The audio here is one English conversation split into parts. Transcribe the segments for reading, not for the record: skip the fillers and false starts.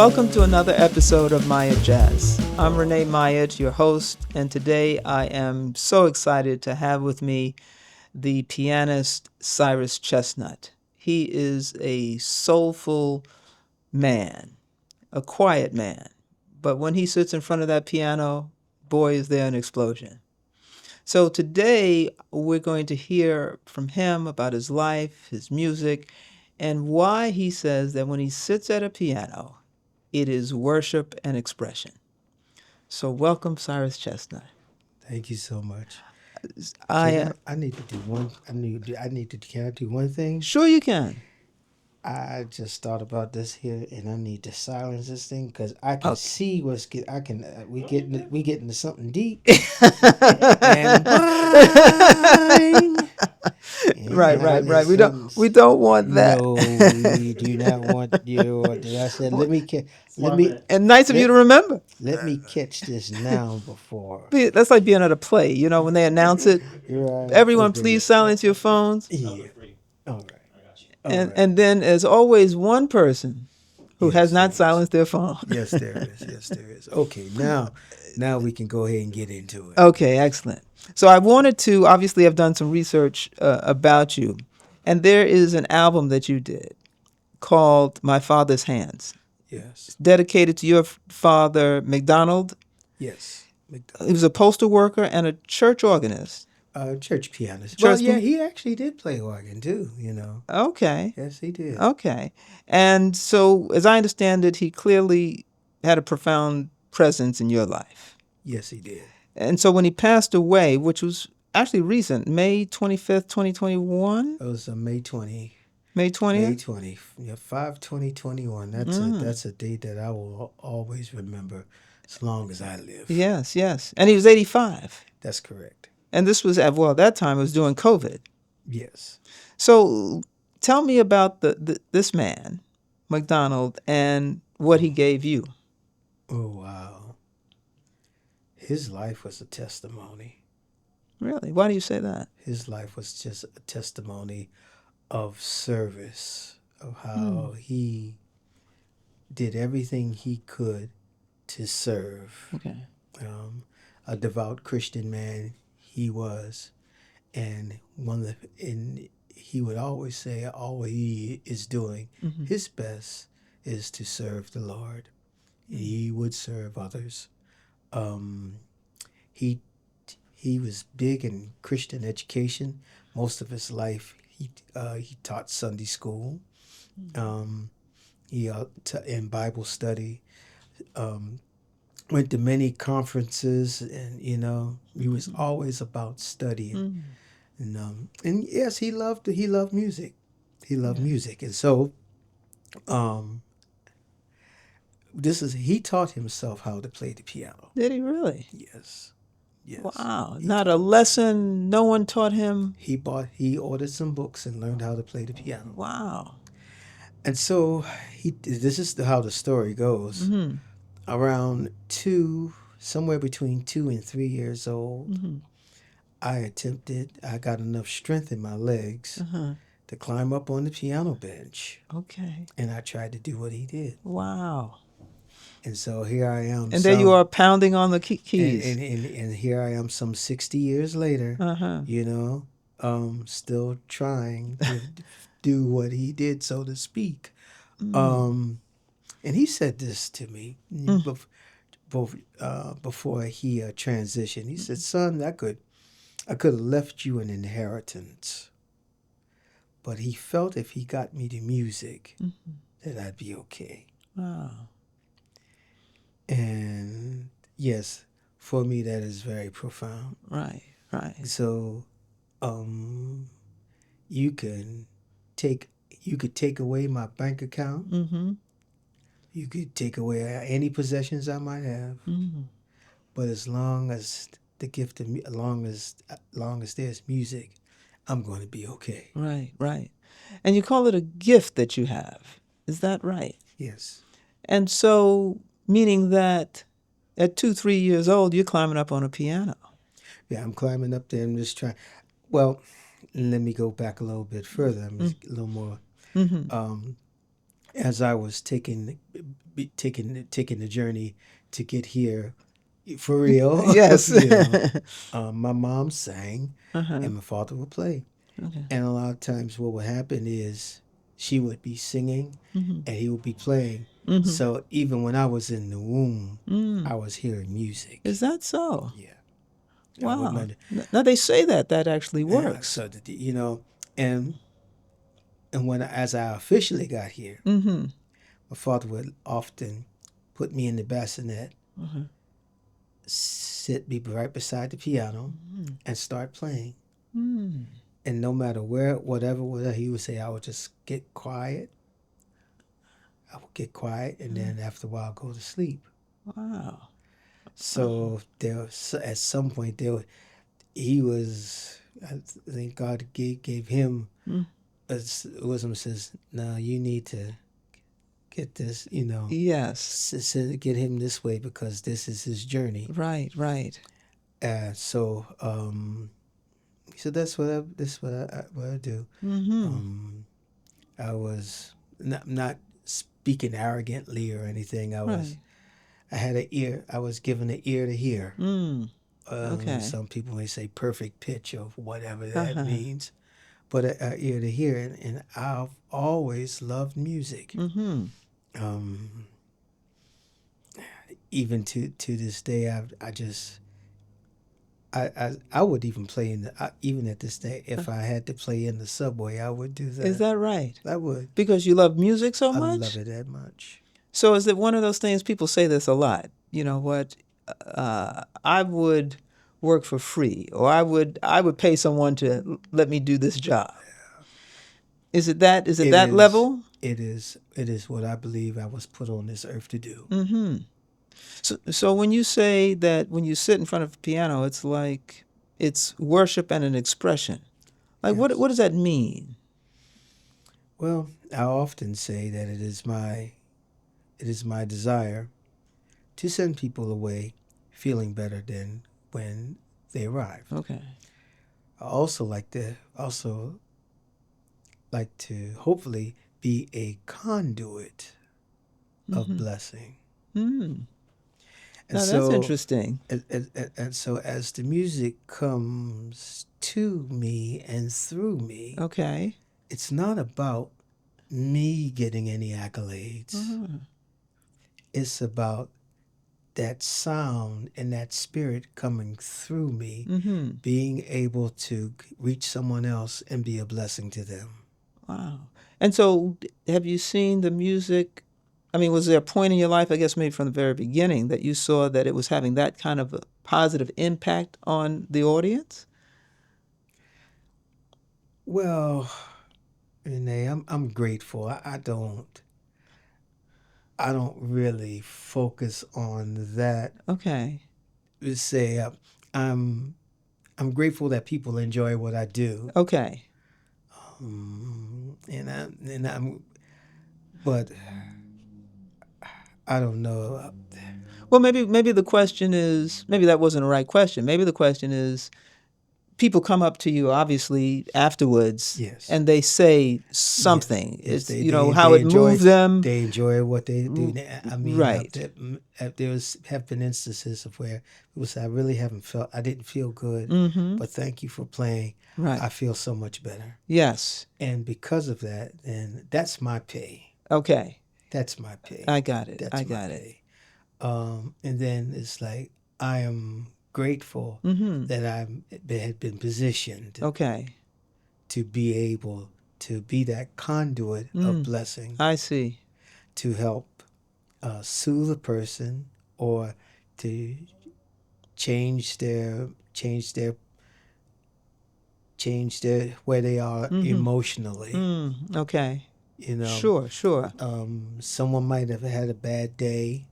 Welcome to another episode of MyattJazz. I'm Renee Myatt, your host, and today I am so excited to have with me the pianist Cyrus Chestnut. He is a soulful man, a quiet man, but when he sits in front of that piano, boy, is there an explosion. So today we're going to hear from him about his life, his music, and why he says that when he sits at a piano, it is worship and expression. So welcome, Cyrus Chestnut. Thank you so much. I need to do one. Can I do one thing? Sure you can. I just thought about this here, and I need to silence this thing because I can see what's get. I can. We getting to something deep. and Right. We don't want that. No, we do not want you. I said, let me. And nice of you to remember. Let me catch this now before. That's like being at a play. You know, when they announce it, Right. everyone, please silence your phones. Yeah. All right. And then there's always one person who has not silenced their phone. Yes, there is. Yes, there is. Okay, now we can go ahead and get into it. Okay, excellent. So I wanted to, obviously I've done some research about you, and there is an album that you did called My Father's Hands. Yes. Dedicated to your father, McDonald. Yes. He was a postal worker and a church organist. Church pianist. He actually did play organ too, you know. Okay. Yes, he did. Okay. And so, as I understand it, he clearly had a profound presence in your life. Yes, he did. And so when he passed away, which was actually recent, May 25th, 2021? It was May 20. May 20th? May 20. Yeah, 5/20/21. That's a date that I will always remember as long as I live. Yes. And he was 85. That's correct. And this was, at that time, it was during COVID. Yes. So tell me about this man, McDonald, and what he gave you. Oh, wow. His life was a testimony. Really? Why do you say that? His life was just a testimony of service, of how he did everything he could to serve. Okay. A devout Christian man he was, and he would always say all he is doing his best is to serve the Lord. He would serve others. He was big in Christian education. Most of his life he taught Sunday school. He in Bible study. Went to many conferences, and he was always about studying. And yes, he loved music. He loved music, and so he taught himself how to play the piano. Did he really? Yes. Wow. Not a lesson, no one taught him. He ordered some books and learned how to play the piano. Wow. And so this is how the story goes. Around somewhere between 2 and 3 years old, I got enough strength in my legs to climb up on the piano bench. Okay. And I tried to do what he did. Wow. And so here I am. And there you are pounding on the keys. And here I am some 60 years later, still trying to do what he did, so to speak. And he said this to me before he transitioned. He said, "Son, I could have left you an inheritance, but he felt if he got me the music, that I'd be okay." Wow. And yes, for me that is very profound. Right. So, you could take away my bank account. You could take away any possessions I might have, but as long as the gift of me, as long as there's music, I'm going to be okay. Right. And you call it a gift that you have. Is that right? Yes. And so, meaning that at 2-3 years old, you're climbing up on a piano. Yeah, I'm climbing up there. I'm just trying. Well, let me go back a little bit further. I'm just a little more. As I was taking the journey to get here for real. Yes. My mom sang, and my father would play. Okay. And a lot of times, what would happen is she would be singing, and he would be playing. So even when I was in the womb, I was hearing music. Is that so? Yeah. Wow. Now they say that actually works. So and when as I officially got here, my father would often put me in the bassinet, sit me right beside the piano, and start playing. And no matter whatever he would say, I would just get quiet. I would get quiet, and then after a while, go to sleep. Wow. So at some point, he was. I think God gave him wisdom. Says, "No, you need to get this. Yes. Get him this way because this is his journey." Right. So that's what I do. I was not speaking arrogantly or anything. I had an ear. I was given an ear to hear. Okay. Some people may say perfect pitch or whatever that means, but an ear to hear, and I've always loved music. Even to this day, I would even play even at this day, if I had to play in the subway, I would do that. Is that right? I would. Because you love music so much? I love it that much. So is it one of those things, people say this a lot, you know what, I would work for free, or I would pay someone to let me do this job. Is it that level? It is what I believe I was put on this earth to do. So when you say that when you sit in front of a piano, it's like it's worship and an expression. Like Yes. what does that mean? Well, I often say that it is my desire to send people away feeling better than when they arrive. Okay. I also like to hopefully be a conduit of blessing. Now that's interesting. And so as the music comes to me and through me, Okay. it's not about me getting any accolades. It's about that sound and that spirit coming through me, being able to reach someone else and be a blessing to them. Wow. And so have you seen the music? I mean, was there a point in your life, I guess maybe from the very beginning, that you saw that it was having that kind of a positive impact on the audience? Well, Renee, I'm grateful. I don't really focus on that. Okay. Let's say I'm grateful that people enjoy what I do. Okay. But I don't know. Well, maybe the question is, maybe that wasn't the right question. Maybe the question is, people come up to you obviously afterwards, Yes. and they say something. Yes, It's how it moved them. They enjoy what they do. I mean, Right. There have been instances of where people say, I didn't feel good, but thank you for playing. Right. I feel so much better. Yes. And because of that, then that's my pay. Okay. That's my pay. I got it. That's I my got pay. it. And then it's like, I am grateful that I had been positioned Okay. to be able to be that conduit of blessing. I see. To help soothe a person or to change their where they are emotionally. Okay. You know, Sure. someone might have had a bad day,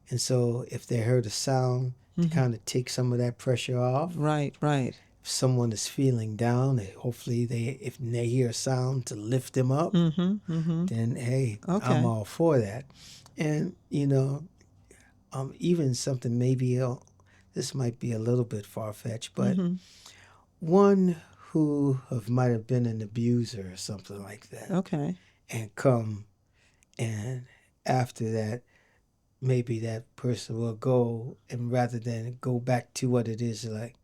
and so if they heard a sound to kind of take some of that pressure off. Right. If someone is feeling down, hopefully if they hear a sound to lift them up, then hey, Okay. I'm all for that. And even something maybe this might be a little bit far-fetched, but one who might have been an abuser or something like that, Okay. and come and after that, maybe that person will go, and rather than go back to what it is, like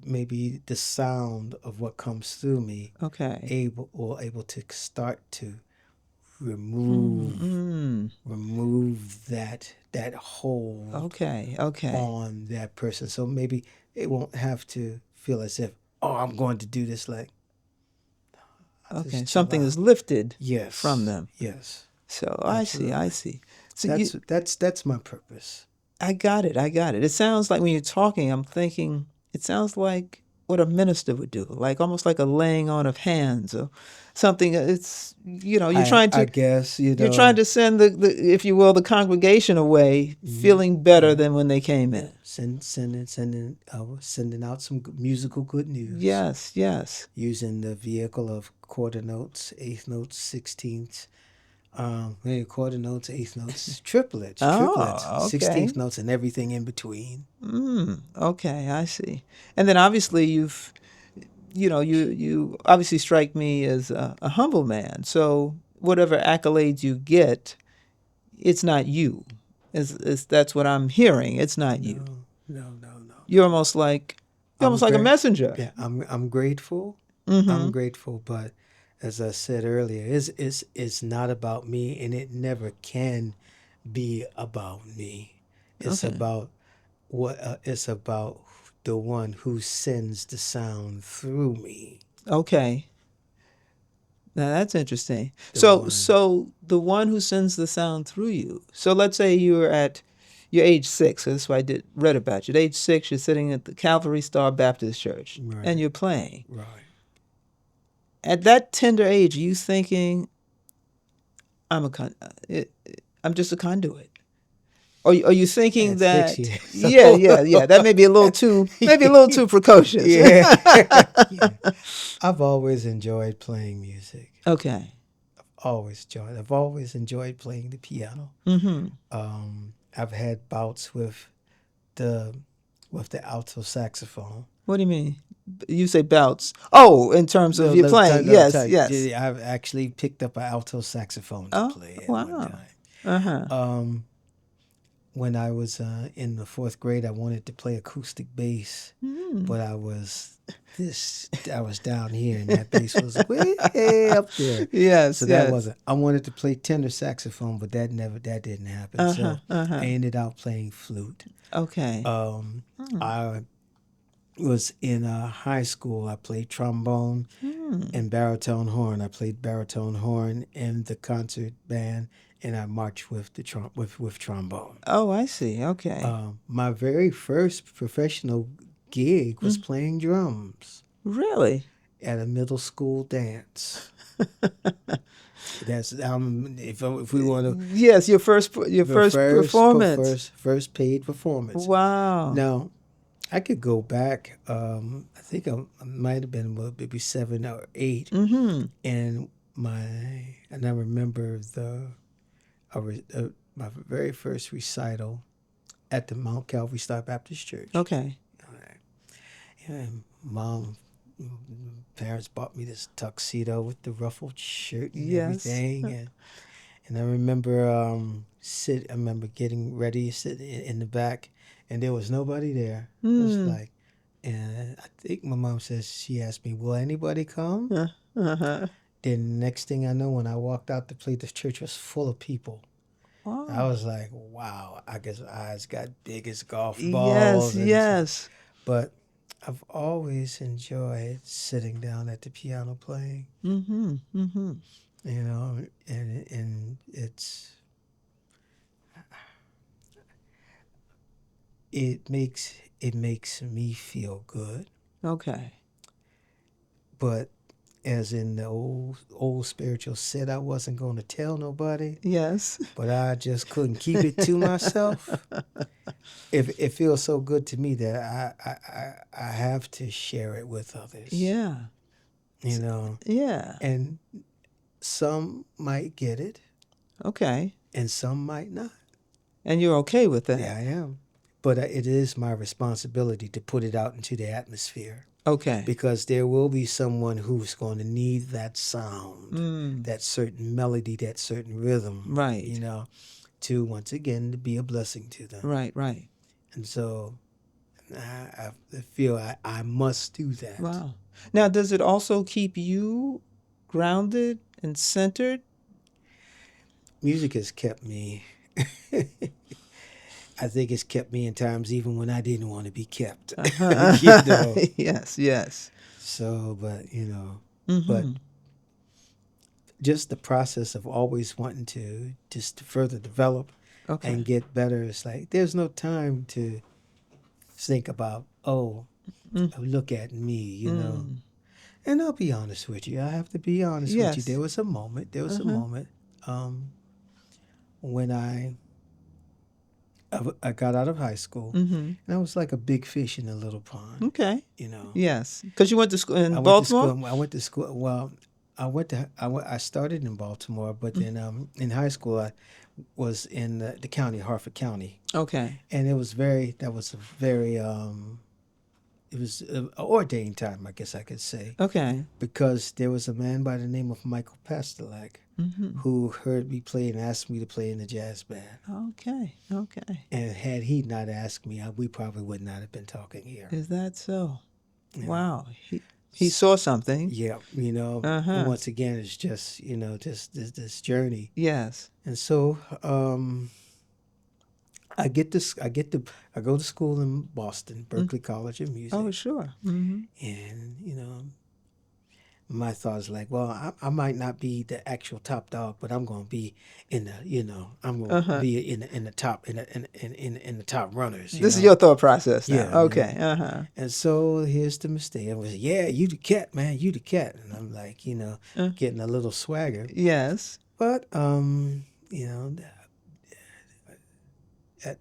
maybe the sound of what comes through me, Okay. able to start to remove that hold Okay. Okay. on that person. So maybe it won't have to feel as if, oh, I'm going to do this. Like, I'll Okay. just chill Something out. is lifted Yes. from them. Yes. So Absolutely. I see. So That's my purpose. I got it. It sounds like when you're talking, I'm thinking it sounds like what a minister would do, like almost like a laying on of hands or something. It's I guess you're trying to send the if you will the congregation away feeling better than when they came in. sending out some musical good news. Yes, yes. Using the vehicle of quarter notes, eighth notes, sixteenths, quarter notes, eighth notes, triplets, Oh, okay. 16th notes, and everything in between. Okay, I see. And then obviously you obviously strike me as a humble man. So whatever accolades you get, it's not you. Is that's what I'm hearing? It's not you. No. You're almost like a messenger. Yeah, I'm grateful. I'm grateful, but as I said earlier, it's not about me, and it never can be about me. It's Okay. about it's about the one who sends the sound through me. Okay. Now that's interesting. The So one. the one who sends the sound through you. So let's say you're age 6. So that's why read about you. At age 6, you're sitting at the Calvary Star Baptist Church, Right. and you're playing. Right. At that tender age, are you thinking, I'm just a conduit? Or are you thinking At that? 6 years Yeah. That may be a little too precocious. Yeah. Yeah. I've always enjoyed playing music. Okay. I've always enjoyed playing the piano. I've had bouts with the alto saxophone. What do you mean? You say bouts? Oh, in terms of you playing? Yes. I've actually picked up an alto saxophone to play at one time. When I was in the 4th grade, I wanted to play acoustic bass, but I was down here, and that bass was way up there. Yes. So that wasn't. I wanted to play tenor saxophone, but that didn't happen. So I ended up playing flute. Okay. I was in high school. I played trombone and baritone horn. I played baritone horn in the concert band, and I marched with the with trombone. Oh, I see. Okay. My very first professional gig was playing drums. Really? At a middle school dance. That's if we want to. Yes, your first performance. First paid performance. Wow. Now, I could go back. I think I might have been maybe 7 or 8, and I remember my very first recital at the Mount Calvary Star Baptist Church. Okay. And parents bought me this tuxedo with the ruffled shirt and everything, and I remember I remember getting ready, sitting in the back, and there was nobody there. It was like, and I think my mom says she asked me, "Will anybody come?" Then next thing I know, when I walked out to play, the church was full of people. Wow. I was like, "Wow!" I guess eyes got big as golf balls. Yes. But I've always enjoyed sitting down at the piano playing. You know, and it makes me feel good. Okay. But as in the old spiritual said, I wasn't going to tell nobody. Yes. But I just couldn't keep it to myself. It feels so good to me that I have to share it with others. Yeah. You know. Yeah. And some might get it. Okay. And some might not. And you're okay with that? Yeah, I am. But it is my responsibility to put it out into the atmosphere. Okay. because there will be someone who's going to need that sound, that certain melody, that certain rhythm, Right. you know, to once again to be a blessing to them. Right. Right. And so I feel I must do that. Wow. Now, does it also keep you grounded and centered? Music has kept me. I think it's kept me in times even when I didn't want to be kept. You know. Yes. Yes. So, but but Mm-hmm. just the process of always wanting to just to further develop Okay. and get better. It's like there's no time to think about, oh, look at me, you know. And I'll be honest with you. I have to be honest with you. Yes. There was a moment. When I got out of high school, and I was like a big fish in a little pond. Okay. You know. Yes. Because you went to school in I Baltimore? went to school. I went to school. Well, I started in Baltimore, but then in high school I was in the county, Harford County, Okay. and it was it was an ordained time, I guess I could say, Okay. because there was a man by the name of Michael Pastelak who heard me play and asked me to play in the jazz band. Okay. Okay. And had he not asked me, we probably would not have been talking here. Is that so? Yeah. Wow. He saw something. Yeah, you know. And once again, it's just just this journey. Yes. And so I go to school in Boston, Berklee College of Music. Oh, sure. Mm-hmm. And my thought is like, well, I might not be the actual top dog, but I'm going to be in the, I'm going to be in the top in the top runners. This is your thought process now. Yeah. Okay. Uh-huh. And so here's the mistake. I was, yeah, you the cat, man, you the cat, and I'm like, getting a little swagger. Yes. But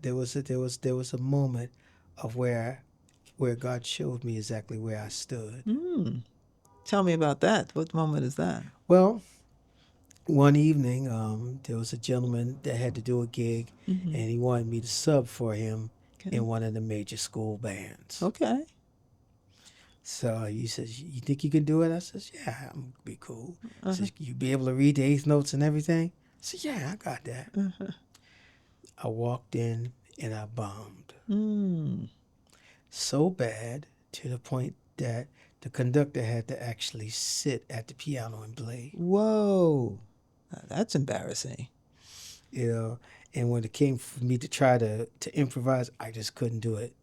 there was a moment of where God showed me exactly where I stood. Tell me about that. What moment is that? Well, one evening, there was a gentleman that had to do a gig, and he wanted me to sub for him in one of the major school bands. Okay. So he says, "You think you can do it?" I says, "Yeah, I'm gonna be cool." He says, "You be able to read the eighth notes and everything?" I said, "Yeah, I got that." I walked in and I bombed. So bad to the point that the conductor had to actually sit at the piano and play. Whoa. That's embarrassing. And when it came for me to try to improvise, I just couldn't do it.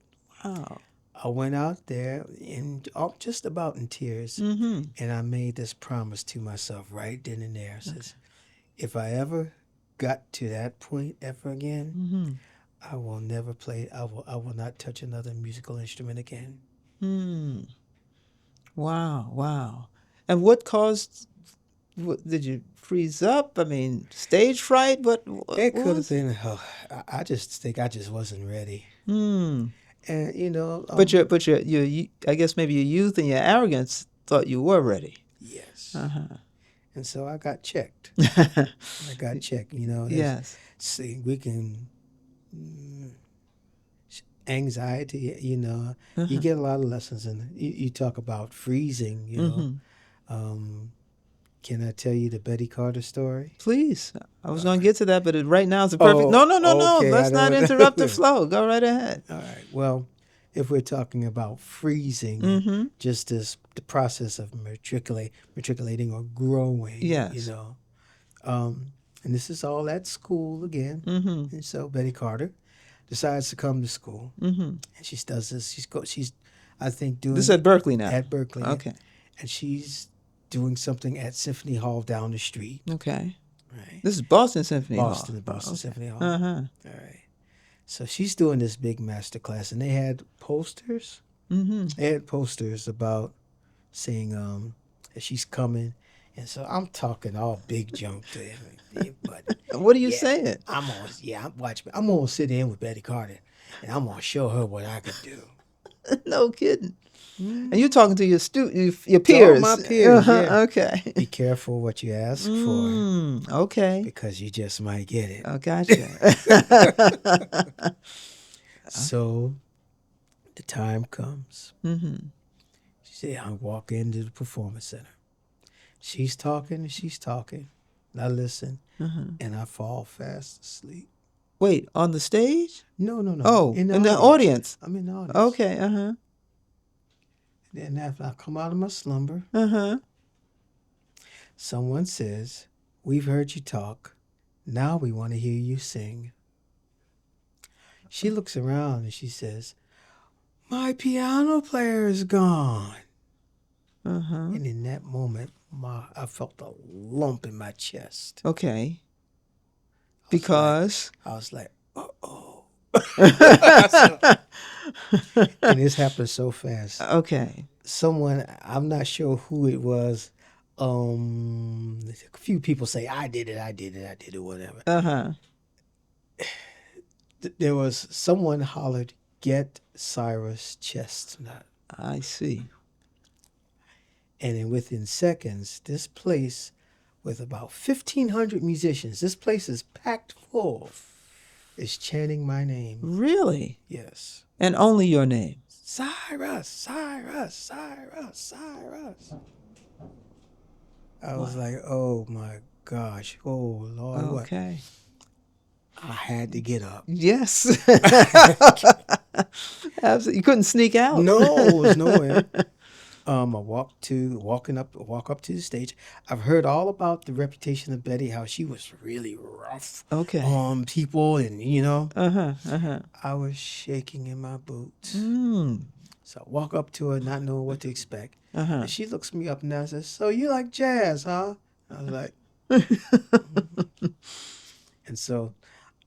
Wow. I went out there just about in tears, and I made this promise to myself right then and there. I says, if I ever got to that point ever again, I will never play. I will not touch another musical instrument again. Wow. Wow. And what caused? Did you freeze up? I mean, stage fright? It could have been. I just think I just wasn't ready. And But your I guess maybe your youth and your arrogance thought you were ready. Yes. And so I got checked. Yes. See, we can anxiety. You get a lot of lessons, and you talk about freezing. Can I tell you the Betty Carter story? Please. I was going to get to that, but right now is the perfect. No. Okay, Let's not interrupt the flow. Go right ahead. All right. Well, if we're talking about freezing, just the process of matriculating or growing. Yes. And this is all at school again. And so Betty Carter decides to come to school, and she does this. She's, I think, doing this at Berklee now. At Berklee. Okay. And she's doing something at Symphony Hall down the street. Okay. Right. This is Boston Symphony Hall. Boston Symphony Hall. Uh-huh. All right. So she's doing this big master class, and they had posters. They had posters about saying that she's coming, and so I'm talking all big junk to him. But what are you saying? I'm gonna sit in with Betty Carter, and I'm gonna show her what I could do. No kidding. And you're talking to your peers. My peers, yeah. Okay. Be careful what you ask for. Okay. Because you just might get it. Oh, gotcha. So the time comes. She See, I walk into the performance center. She's talking and she's talking. And I listen and I fall fast asleep. Wait, on the stage? No, no, no. Oh, in the audience. I'm in the audience. Okay, Then after I come out of my slumber, someone says, "We've heard you talk. Now we want to hear you sing." She looks around and she says, "My piano player is gone." And in that moment, I felt a lump in my chest. Okay. Because? I was like, uh-oh. And this happened so fast. Okay. Someone, I'm not sure who it was. A few people say, I did it, whatever. There was someone hollered, "Get Cyrus Chestnut." I see. And then within seconds, this place with about 1,500 musicians, this place is packed full, is chanting my name. Really? Yes. And only your name? Cyrus, Cyrus, Cyrus, Cyrus. I was like, oh my gosh, oh Lord, okay. What? I had to get up. Yes. Absolutely. You couldn't sneak out. No, it was nowhere. I walk up to the stage. I've heard all about the reputation of Betty, how she was really rough on people, and I was shaking in my boots. So I walk up to her, not knowing what to expect. And she looks me up and down and says, "So you like jazz, huh?" I was like, And so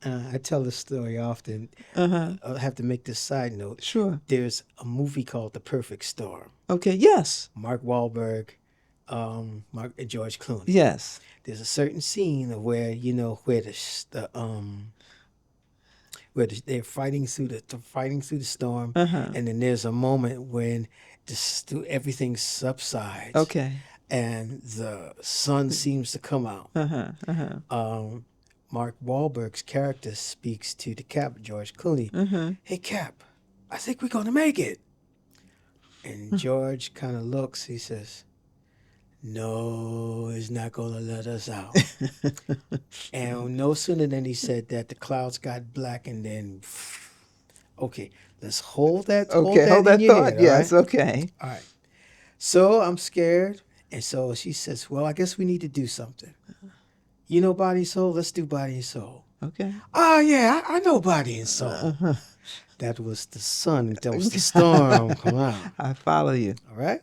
I tell this story often. I'll have to make this side note. Sure. There's a movie called The Perfect Storm. Okay, yes. Mark Wahlberg, Mark and George Clooney. Yes. There's a certain scene of where they're fighting through the storm, and then there's a moment when everything subsides. Okay. And the sun seems to come out. Mark Wahlberg's character speaks to the Cap, George Clooney. "Hey, Cap, I think we're going to make it." And George kind of looks, he says, "No, he's not going to let us out." And no sooner than he said that, the clouds got black, and then, okay, let's hold that hold that thought. Yes, right? Okay. All right. So I'm scared. And so she says, "Well, I guess we need to do something. You know Body and Soul? Let's do Body and Soul." Okay. "Oh, yeah, I know Body and Soul." That was the sun. That was the storm. Come on. I follow you. All right?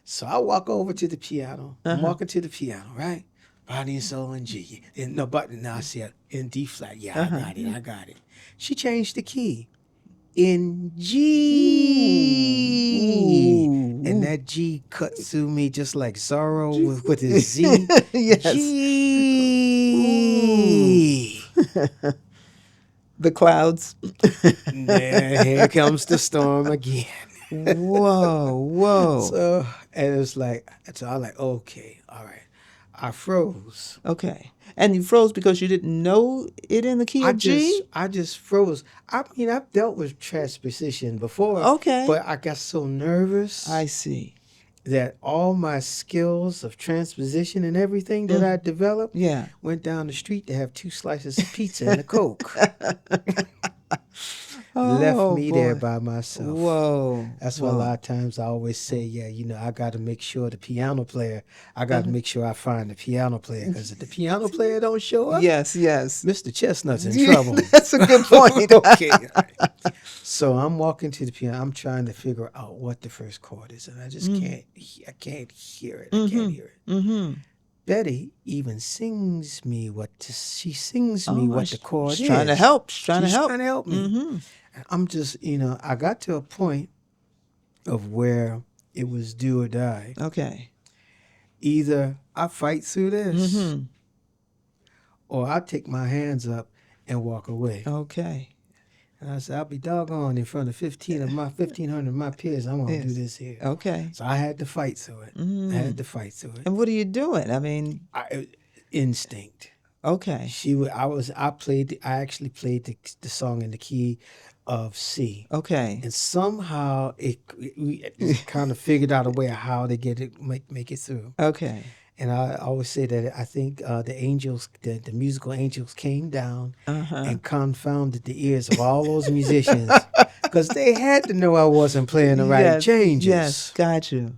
So I walk over to the piano. I'm walking to the piano, right? Body and Soul in G. I said in D flat. Yeah, I got it. She changed the key. In G. Ooh. And that G cut through me just like Zorro with his Z. Yes. G. The clouds. Here comes the storm again. Whoa. So, and it's like, so I'm like, okay, all right. I froze. Okay. And you froze because you didn't know it in the key of G? I just froze. I mean, I've dealt with transposition before. Okay. But I got so nervous. I see. That all my skills of transposition and everything that I developed went down the street to have 2 slices of pizza and a Coke. Left me there by myself. Whoa. That's why a lot of times I always say, I got to make sure I got to make sure I find the piano player, because if the piano player don't show up, yes, Mr. Chestnut's in trouble. That's a good point. Okay. Right. So I'm walking to the piano. I'm trying to figure out what the first chord is, and I just can't hear it. I can't hear it. Betty even sings me what the chord is. She's trying to help. She's trying to help me. I'm just, I got to a point of where it was do or die. Okay. Either I fight through this, or I take my hands up and walk away. Okay. And I said, I'll be doggone in front of 1,500 of my peers. I'm going to do this here. Okay. So I had to fight through it. And what are you doing? I mean, instinct. Okay. I actually played the song in the key of C. Okay. And somehow we kind of figured out a way of how to get it, make it through. Okay. And I always say that I think the angels, the musical angels, came down and confounded the ears of all those musicians because they had to know I wasn't playing the right changes. Yes, got you.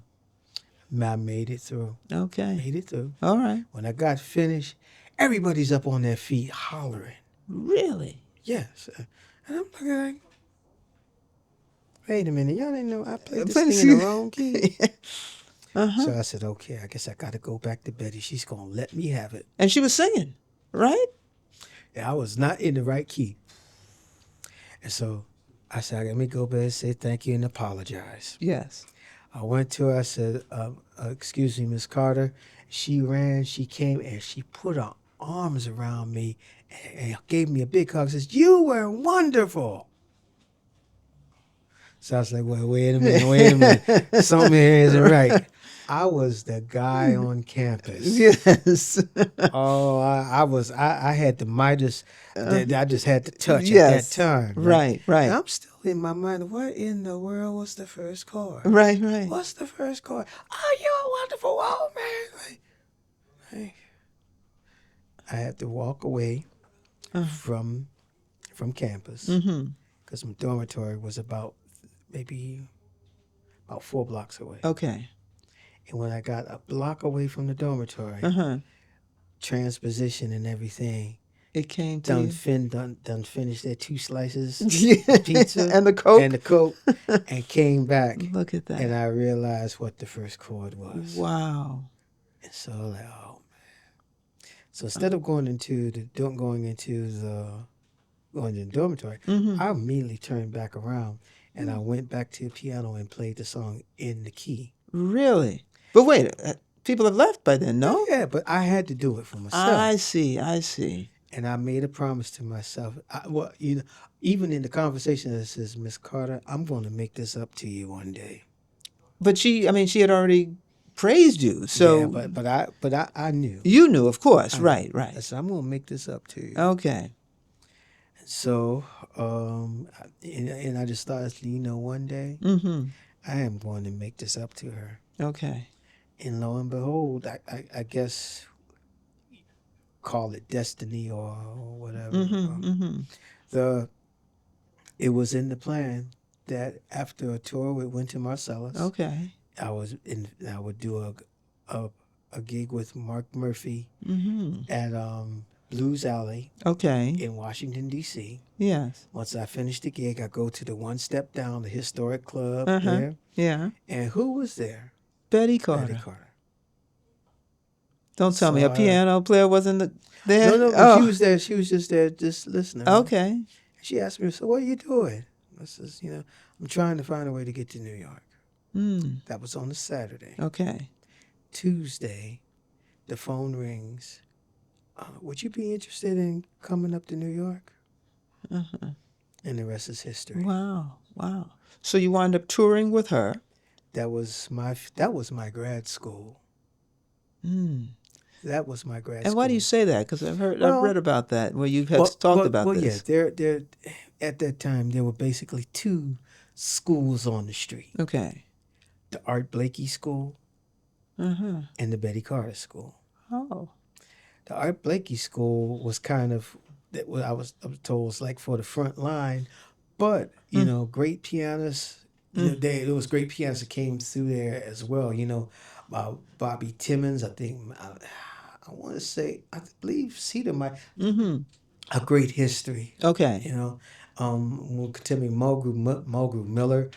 I made it through. Okay. Made it through. All right. When I got finished, everybody's up on their feet hollering. Really? Yes. And I'm looking like, wait a minute, y'all didn't know I played this thing in the wrong key? So I said, okay, I guess I got to go back to Betty. She's going to let me have it. And she was singing, right? Yeah, I was not in the right key. And so I said, let me go back and say thank you and apologize. Yes. I went to her, I said, excuse me, Miss Carter. She ran, she came, and she put her arms around me and gave me a big hug. Says, you were wonderful. So I was like, well, wait a minute. Something here isn't right. I was the guy on campus. Yes. Oh, I had the Midas that I just had to touch at that time. Right. And I'm still in my mind, what in the world was the first chord? Right. What's the first chord? Oh, you're a wonderful old man. I had to walk away from campus because my dormitory was maybe about 4 blocks away. Okay. And when I got a block away from the dormitory, transposition and everything, it came to done finished their 2 slices of pizza and the Coke and came back. Look at that. And I realized what the first chord was. Wow. And so like, oh man. So instead of going into the dormitory, I immediately turned back around and I went back to the piano and played the song in the key. Really? But wait, people have left by then, no? Yeah, but I had to do it for myself. I see. And I made a promise to myself. Even in the conversation that says, Miss Carter, I'm going to make this up to you one day. But she had already praised you, so yeah, but I knew. You knew, of course, right. I said, I'm going to make this up to you. Okay. So, and I just thought, one day I am going to make this up to her. Okay. And lo and behold, I guess call it destiny or whatever. It was in the plan that after a tour with Wynton Marsalis, okay, I would do a gig with Mark Murphy at Blues Alley, okay, in Washington D.C. Yes. Once I finished the gig, I go to the One Step Down, the historic club there. Yeah. And who was there? Betty Carter. Don't tell me a piano player wasn't there. No, she was there. She was just there, just listening. Okay. She asked me, "So what are you doing?" I says, I'm trying to find a way to get to New York. That was on a Saturday. Okay. Tuesday, the phone rings. Would you be interested in coming up to New York? And the rest is history. Wow. So you wound up touring with her. That was my grad school. That was my grad school. And why do you say that? Because I've read about that where you had talked about this. Well, yeah, there at that time there were basically 2 schools on the street. Okay. The Art Blakey School and the Betty Carter School. Oh. The Art Blakey School was kind of I was told was like for the front line, but great pianists. There was great pianists that came through there as well. Bobby Timmons. I think I want to say I believe Cedar might a great history. Okay. We'll continue Mulgrew Miller,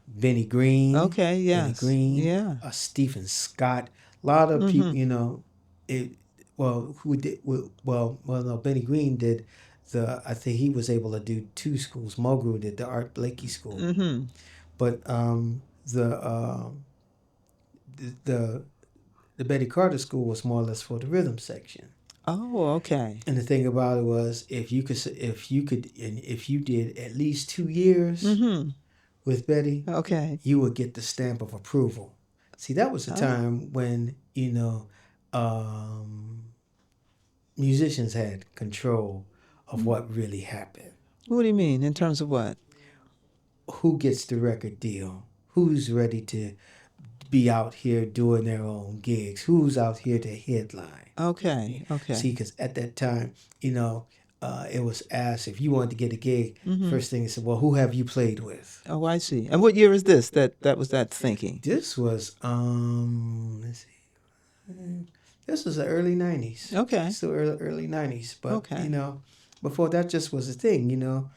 Benny Green. Okay. Yes. Benny Green. Yeah. Stephen Scott. A lot of people. Benny Green did I think he was able to do 2 schools. Mulgrew did the Art Blakey School. But the Betty Carter School was more or less for the rhythm section. Oh, okay. And the thing about it was, if you did at least 2 years with Betty, okay, you would get the stamp of approval. See, that was the time when musicians had control of what really happened. What do you mean in terms of what? Who gets the record deal? Who's ready to be out here doing their own gigs? Who's out here to headline? Okay. See, Okay. because at that time, it was asked if you wanted to get a gig. First thing they said, "Well, who have you played with?" Oh, I see. And what year is this? That was that thinking. This was let's see, this was the early '90s. Okay. Still early '90s, but Okay. before that just was a thing.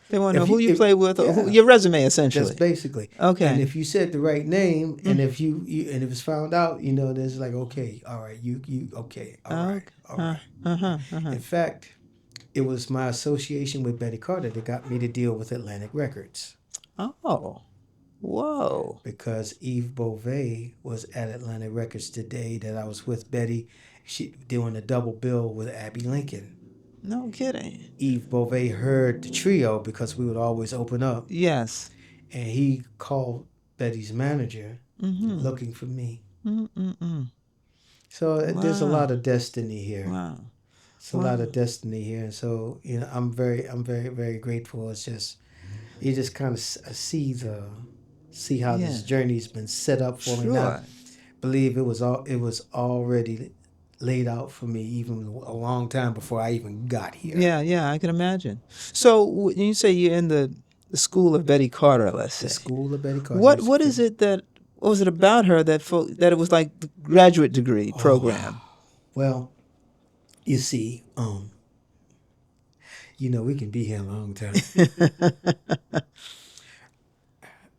They want to know If who you if- play with, or yeah. your resume That's essentially. basically. Okay. And if you said the right name, and if and if it's found out, there's like, okay, all right, you okay, all right, all right. In fact, it was my association with Betty Carter that got me to deal with Atlantic Records. Oh, whoa. Because Yves Beauvais was at Atlantic Records today that I was with Betty. She doing a double bill with Abby Lincoln. No kidding. Yves Beauvais heard the trio because we would always open up. Yes. And he called Betty's manager looking for me. So there's a lot of destiny here. Wow. It's a lot of destiny here. And so, I'm very, very grateful. It's just, you just kind of see how this journey's been set up for me. Now, believe it was already laid out for me even a long time before I even got here. Yeah, I can imagine. So when you say you're in the school of Betty Carter, let's say. The school of Betty Carter. What was it about her that it was like the graduate degree program? Well, you see, we can be here a long time.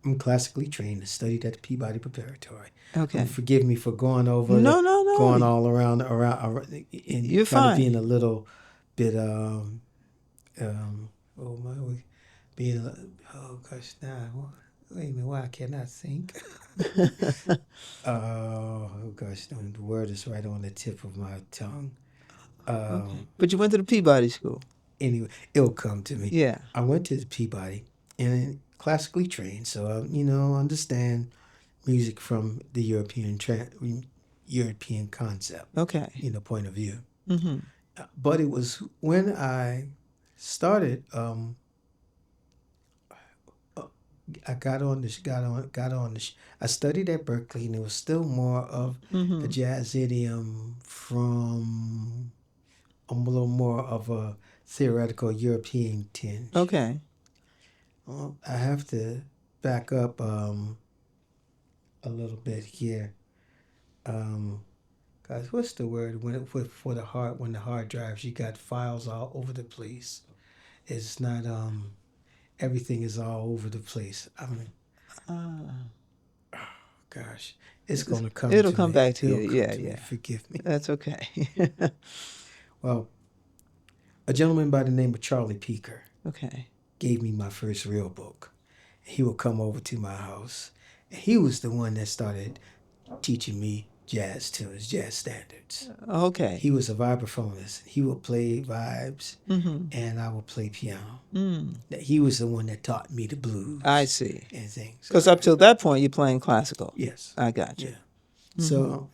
I'm classically trained and studied at the Peabody Preparatory. Okay. Forgive me for going over No. going all around and You're kind fine. of being a little bit wait a minute, why can't I think? Oh gosh, the word is right on the tip of my tongue. Okay. But you went to the Peabody School. Anyway, it'll come to me. Yeah. I went to the Peabody and classically trained, so understand music from the European concept. Okay. Point of view. But it was when I started. I got on this. I studied at Berkeley, and it was still more of the jazz idiom from a little more of a theoretical European tinge. Okay. Well, I have to back up a little bit here. Guys, what's the word when the hard drives? You got files all over the place. It's not everything is all over the place. I mean, oh, gosh, it's gonna come. It'll to come me. back to It'll you. come Yeah, to me. yeah. Forgive me. That's okay. Well, a gentleman by the name of Charlie Peaker Okay. gave me my first real book. He would come over to my house. And he was the one that started teaching me jazz tunes, jazz standards. Okay. He was a vibraphonist. He would play vibes, and I would play piano. He was the one that taught me the blues. I see. And things. Because up till that point, you're playing classical. Yes. I got you. Yeah. So,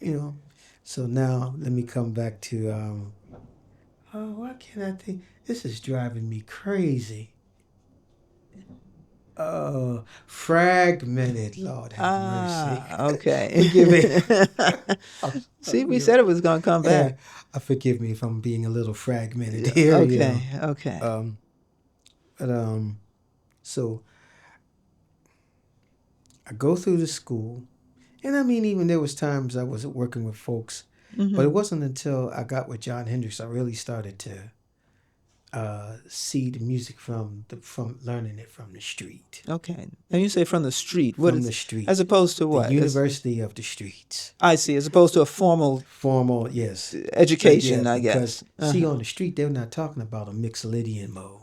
so now let me come back to, why can't I think? This is driving me crazy. Fragmented, Lord have mercy. Okay. Forgive me. See, we said it was going to come back. Forgive me if I'm being a little fragmented here. Okay. So I go through the school, and I mean, even there was times I was working with folks, but it wasn't until I got with John Hendricks I really started to see the music from learning it from the street. Okay. And you say from the street. The street. As opposed to what? The University of the Streets. I see. As opposed to a formal Yes. education, Yeah, I guess. Because, see, on the street, they're not talking about a mixolydian mode.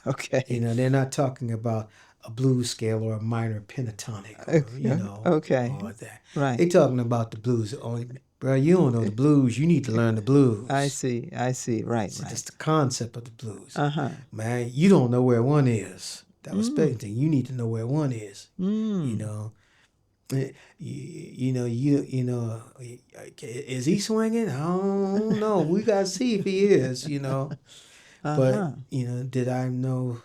Okay. They're not talking about a blues scale or a minor pentatonic, or, Okay. all of that. Right. They're talking about the blues. Bro, you don't know the blues. You need to learn the blues. I see. Right. That's the concept of the blues. Uh-huh. Man, you don't know where one is. That was thing. You need to know where one is. Is he swinging? I don't know. We got to see if he is, But, did I know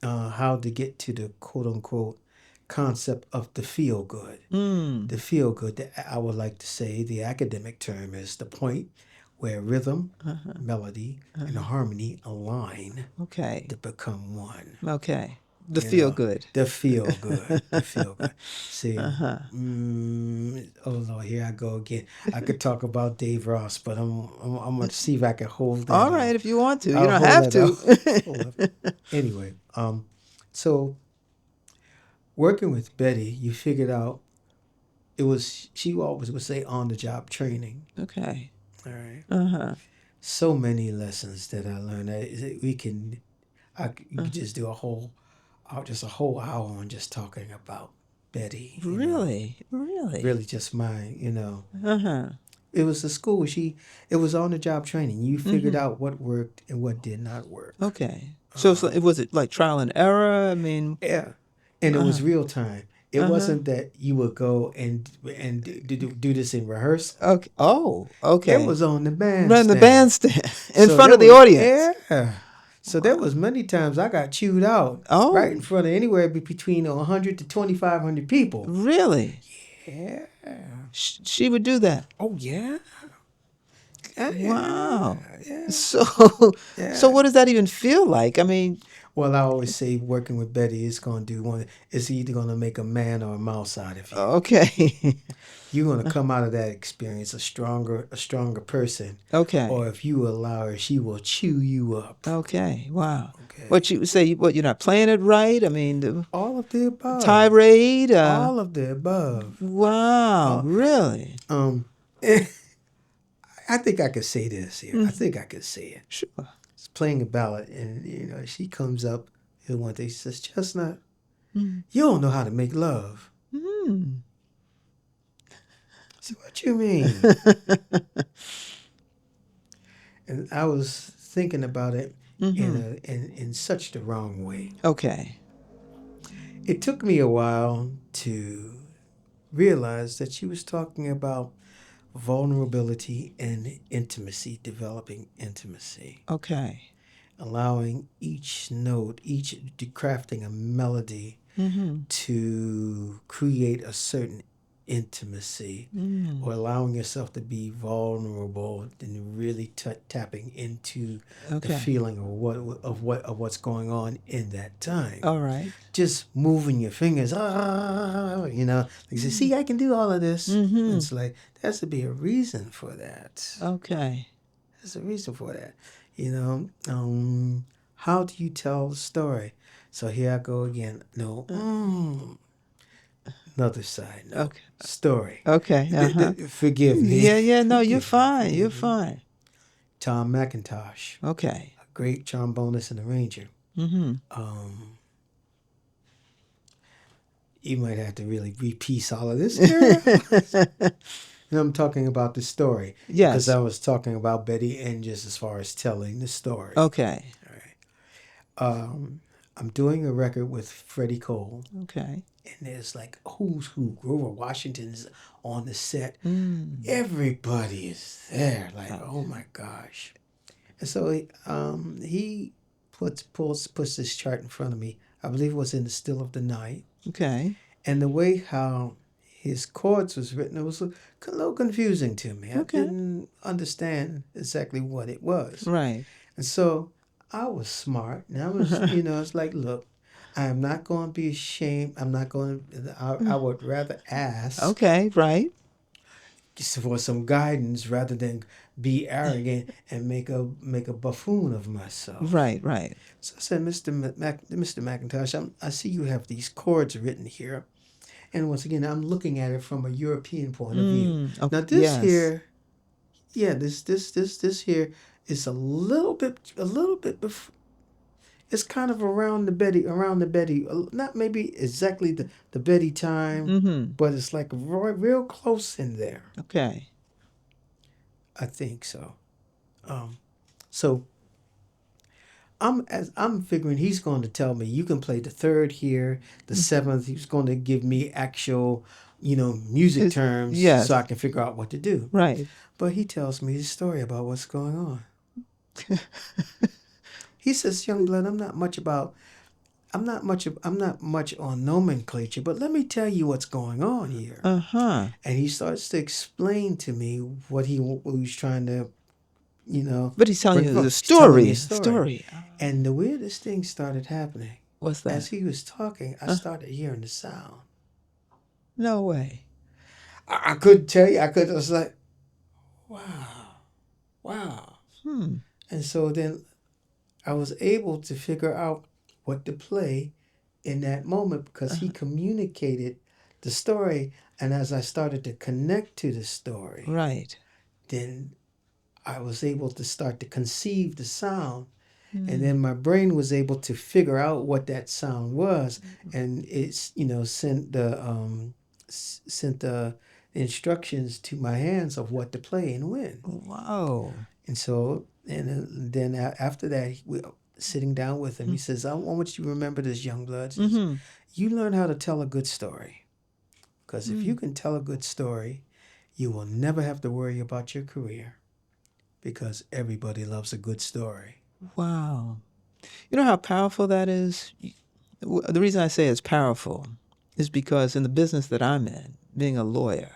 how to get to the quote unquote concept of the feel good. Mm. The feel good, I would like to say, the academic term is the point where rhythm, melody, and harmony align Okay. to become one. Okay. The You feel know, good. the feel good. The feel good. See, oh Lord, here I go again. I could talk about Dave Ross, but I'm gonna see if I can hold that. All right, if you want to. You I'll don't hold have that to. Anyway, so working with Betty, you figured out she always would say on the job training. Okay. All right. Uh-huh. So many lessons that I learned. You could just do a whole hour on just talking about Betty. Really? Really? Really just mine. Uh-huh. It was the school. It was on the job training. You figured out what worked and what did not work. Okay. So was it like trial and error? I mean, Yeah, and it was real time. It wasn't that you would go and do this in rehearsal. okay. Oh, okay. It was on the bandstand. Run the bandstand in So front of the there was- audience. Yeah. So there was many times I got chewed out right in front of anywhere between 100 to 2,500 people. Really? Yeah. She would do that. Oh yeah. Wow. Yeah. So what does that even feel like? I mean, Well, I always say working with Betty is going to do one. It's either going to make a man or a mouse out of you. okay. You're going to come out of that experience a stronger person. Okay. Or if you allow her, she will chew you up. Okay. Wow. Okay. What you say? What, you're not playing it right? I mean, All of the above. tirade. All of the above. Wow. Really? I think I could say this here. I think I could say it. Sure. It's playing a ballad, and she comes up and one day she says, "Chestnut, you don't know how to make love." So what you mean? And I was thinking about it in such the wrong way. Okay. It took me a while to realize that she was talking about vulnerability and intimacy, developing intimacy, Okay. allowing each note, crafting a melody to create a certain intimacy, or allowing yourself to be vulnerable and really tapping into the feeling of what's going on in that time. All right. Just moving your fingers, like you say, see, I can do all of this. It's like there has to be a reason for that. Okay. There's a reason for that. How do you tell the story? So here I go again. No. Another side. No. Okay. Story. Okay. Forgive me. Yeah. No, you're fine. You're fine. Tom McIntosh. Okay. A great trombonist and arranger. You might have to really repiece all of this. And I'm talking about the story. Yes. Because I was talking about Betty and just as far as telling the story. Okay. All right. I'm doing a record with Freddie Cole. Okay. And there's like who's who. Grover Washington's on the set. Everybody is there. Like, oh my gosh. And so he puts this chart in front of me. I believe it was in the Still of the Night. Okay. And the way how his chords was written, it was a little confusing to me. Okay. I didn't understand exactly what it was. Right. And so I was smart. And I was, it's like, look, I am not going to be ashamed. I'm not going to, I would rather ask. Okay. Right. For some guidance rather than be arrogant and make a buffoon of myself. Right. So I said, Mr. McIntosh, I see you have these chords written here. And once again, I'm looking at it from a European point of view. Okay. Now this here, this here is a little bit it's kind of around the Betty, not maybe exactly the Betty time, but it's like real close in there. Okay. I think so. So I'm figuring he's going to tell me you can play the third here, the seventh. He's going to give me actual, music terms, so I can figure out what to do. Right. But he tells me his story about what's going on. He says, "Young blood, I'm not much about I'm not much on nomenclature, but let me tell you what's going on here. Uh-huh. And he starts to explain to me what he was trying to, But he's telling bring you forth. the He's telling me story. a Story. And the weirdest thing started happening. What's that? As he was talking, I started hearing the sound. No way. I couldn't tell you. I was like, wow. And so then I was able to figure out what to play in that moment because he communicated the story. And as I started to connect to the story, Right. then I was able to start to conceive the sound. And then my brain was able to figure out what that sound was. And it's, sent the instructions to my hands of what to play and when. Wow. And so, and then after that, sitting down with him, he says, I want you to remember this, young blood. You learn how to tell a good story. Because if you can tell a good story, you will never have to worry about your career. Because everybody loves a good story. Wow. You know how powerful that is? The reason I say it's powerful is because in the business that I'm in, being a lawyer,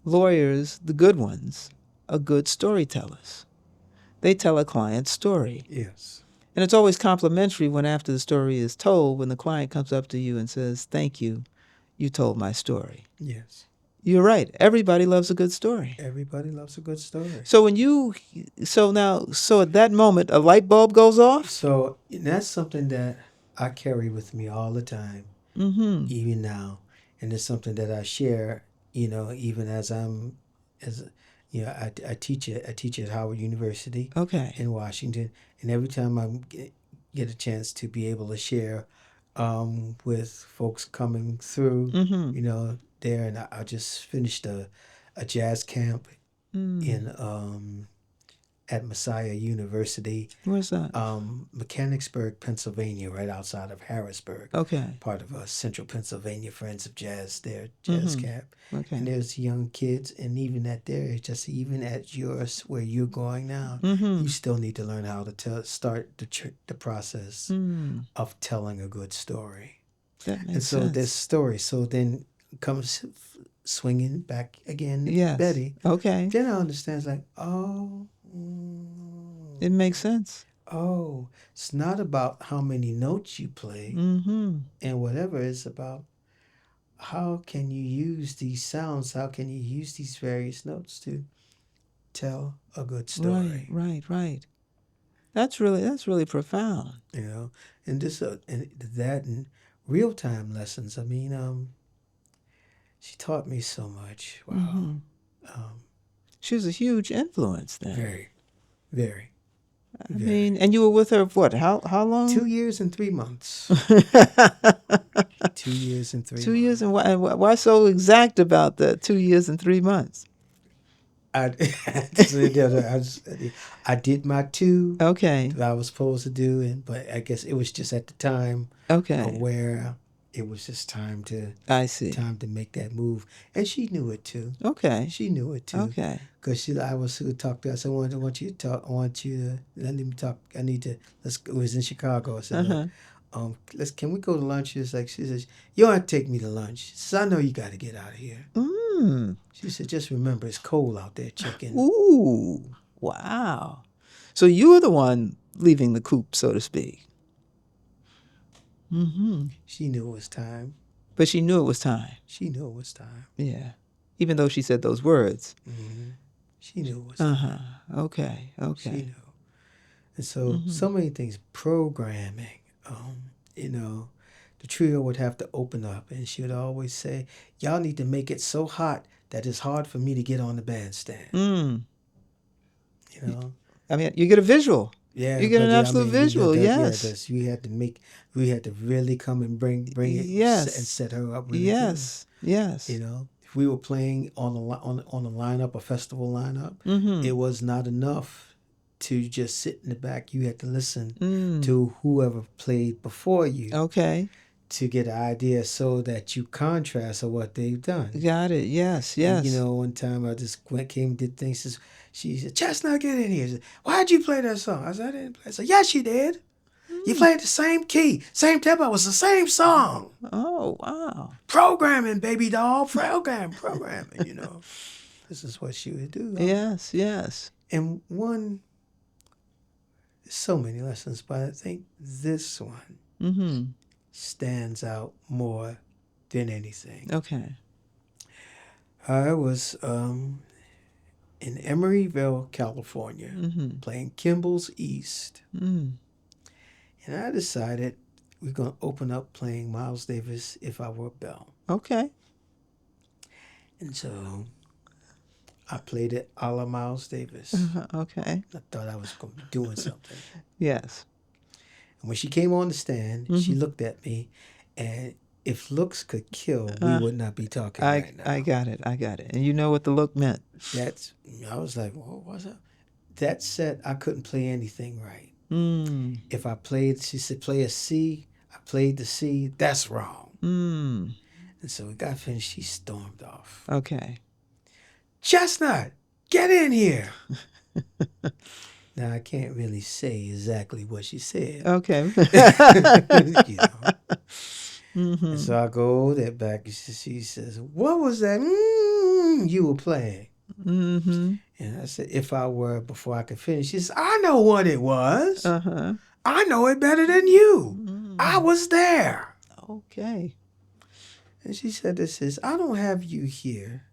lawyers, the good ones, are good storytellers. They tell a client's story. Yes. And it's always complimentary when after the story is told, when the client comes up to you and says, thank you, you told my story. Yes. You're right. Everybody loves a good story. Everybody loves a good story. So so at that moment, a light bulb goes off? So that's something that I carry with me all the time, even now. And it's something that I share, even as I teach it. I teach at Howard University in Washington. And every time I get a chance to be able to share with folks coming through, there. And I just finished a jazz camp in at Messiah University. Where's that? Mechanicsburg, Pennsylvania, right outside of Harrisburg. Okay. Part of Central Pennsylvania Friends of Jazz there, jazz camp. Okay. And there's young kids, and even at there, just even at yours, where you're going now, you still need to learn how to start the process of telling a good story. That makes and so sense. this story, so then comes swinging back again, Yes. Betty. Okay. Then I understand, it's like, It makes sense. Oh, it's not about how many notes you play and whatever. It's about how can you use these sounds, how can you use these various notes to tell a good story. Right. That's really profound. And this and that and real-time lessons. I mean, she taught me so much. Wow. She was a huge influence then. Very, very. I mean, and you were with her, what, how long? 2 years and 3 months. 2 years and 3 months. 2 years, and why so exact about the 2 years and 3 months? I did my 2 that I was supposed to do, but I guess it was just at the time where it was just time to make that move, and she knew it too. She knew it too. Because I was to talk to her. I said, I want you to talk. I want you to let me talk. I need to. Let's go. It was in Chicago. I said, can we go to lunch? She says, you don't have to take me to lunch. She says, I know you got to get out of here. She said, just remember, it's cold out there, chicken. Ooh, wow. So you were the one leaving the coop, so to speak. She knew it was time. But she knew it was time. She knew it was time. Yeah. Even though she said those words. She knew it was time. Okay. She knew. And so, so many things, programming, the trio would have to open up, and she would always say, y'all need to make it so hot that it's hard for me to get on the bandstand. I mean, you get a visual. Yeah, you get an absolute visual. Yes, we had to really come and bring it. Yes, and set her up. Really yes. If we were playing on a lineup, a festival lineup, it was not enough to just sit in the back. You had to listen to whoever played before you. To get an idea, so that you contrast of what they've done. Got it. Yes. And, one time I just came and did things. She said, Chestnut, get in here. She said, why'd you play that song? I said, I didn't play. I said, yes, you did. You played the same key, same tempo. It was the same song. Oh, wow. Programming, baby doll. Programming, you know. This is what she would do. Yes, yes. And so many lessons, but I think this one stands out more than anything. Okay. I was in Emeryville, California, playing Kimball's East. And I decided we're going to open up playing Miles Davis' If I Were a Bell. Okay. And so I played it a la Miles Davis. Okay. I thought I was going to be doing something. Yes. And when she came on the stand, she looked at me, and if looks could kill, we would not be talking right now. I got it. And you know what the look meant. I was like, what was that? That said, I couldn't play anything right. If I played, she said, play a C. I played the C. That's wrong. And so we got finished. She stormed off. Okay. Chestnut, get in here. Now, I can't really say exactly what she said. Okay. You know. And so I go there back. She says, what was that you were playing? And I said, if I were, before I could finish. She says, I know what it was. I know it better than you. I was there. Okay. And she said, I don't have you here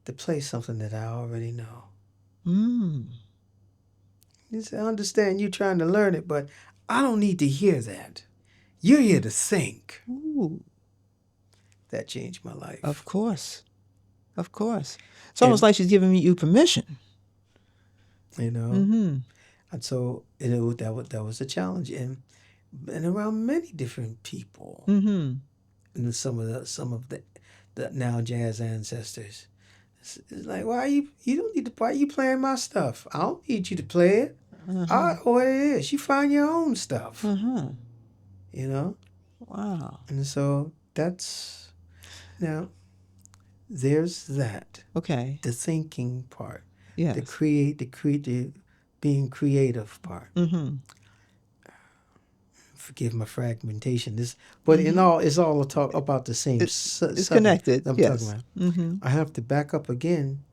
to play something that I already know. He said, I understand you trying to learn it, but I don't need to hear that. You're here to think. Ooh. That changed my life. Of course. It's almost like she's giving you permission. You know? And so that was a challenge. And around many different people. And some of the now jazz ancestors. It's like, why you don't need to play. You playing my stuff. I don't need you to play it. I know what it is. You find your own stuff. You know? Wow. And so now there's that. Okay. The thinking part. Yes. The being creative part. Forgive my fragmentation. But in all, it's all a talk about the same. It's connected. I'm talking about. I have to back up again,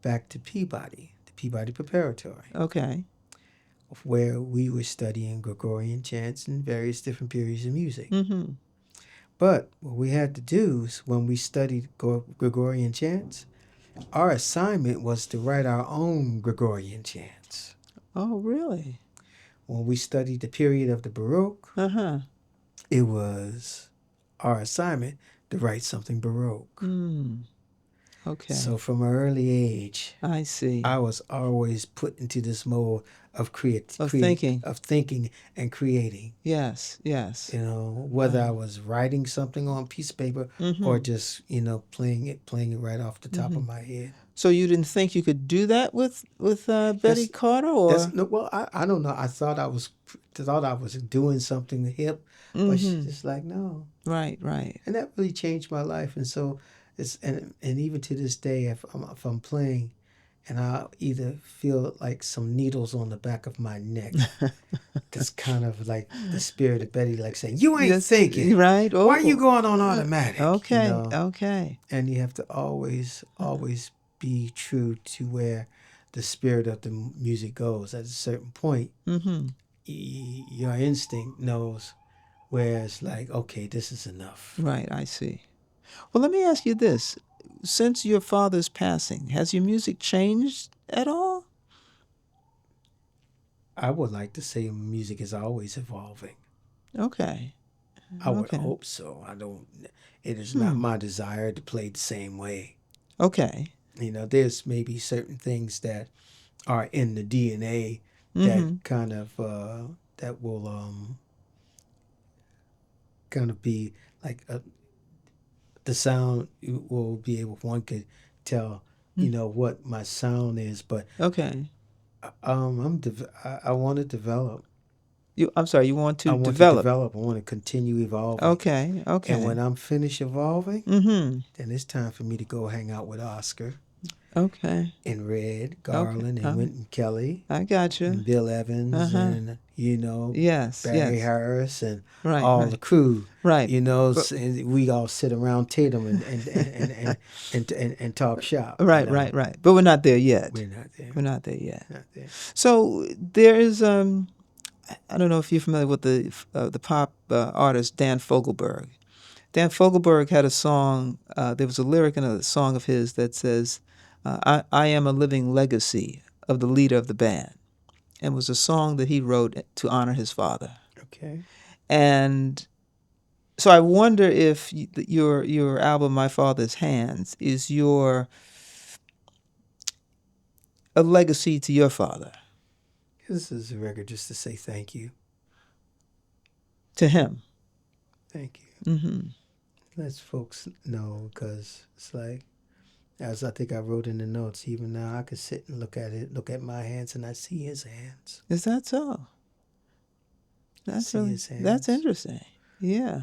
back to Peabody, the Peabody Preparatory. Okay. Where we were studying Gregorian chants and various different periods of music. But what we had to do is when we studied Gregorian chants, our assignment was to write our own Gregorian chants. Oh, really? When we studied the period of the Baroque, it was our assignment to write something Baroque. Okay. So from an early age, I see. I was always put into this mode of thinking and creating. Yes. You know, whether I was writing something on a piece of paper or just, playing it right off the top of my head. So you didn't think you could do that with Betty Carter, or? I don't know. I thought I was doing something hip, but she's just like, no. Right. And that really changed my life. And so and even to this day, if I'm playing, and I either feel like some needles on the back of my neck, that's kind of like the spirit of Betty, like saying, "You ain't thinking, right? Oh. Why are you going on automatic?" Okay, okay. And you have to always be true to where the spirit of the music goes. At a certain point, your instinct knows where it's like, okay, this is enough. Right, I see. Well, let me ask you this. Since your father's passing, has your music changed at all? I would like to say music is always evolving. Okay. I would hope so. It is not my desire to play the same way. Okay. There's maybe certain things that are in the DNA that kind of, that will kind of be like the sound will be able, one could tell, what my sound is, but okay. I want to develop. You want to develop. I want to continue evolving. Okay. And when I'm finished evolving, then it's time for me to go hang out with Oscar. Okay. and Red Okay. Garland and Wynton Kelly I got and you. Bill Evans Uh-huh. and Yes. Barry Yes. Harris and Right. all the Right. crew. Right. But And we all sit around Tatum and talk shop. right. Right. Right. But we're not there yet. We're not there. We're not there yet. Not there. So there is I don't know if you're familiar with the pop artist Dan Fogelberg. Dan Fogelberg had a song. There was a lyric in a song of his that says, "I am a living legacy of the leader of the band," and it was a song that he wrote to honor his father. Okay. And so I wonder if your album "My Father's Hands" is a legacy to your father, This is a record just to say thank you. to him. Thank you. Mm-hmm. Let folks know, because it's like, as I think I wrote in the notes, even now I could sit and look at my hands, and I see his hands. Is that so? See his hands. That's interesting. Yeah.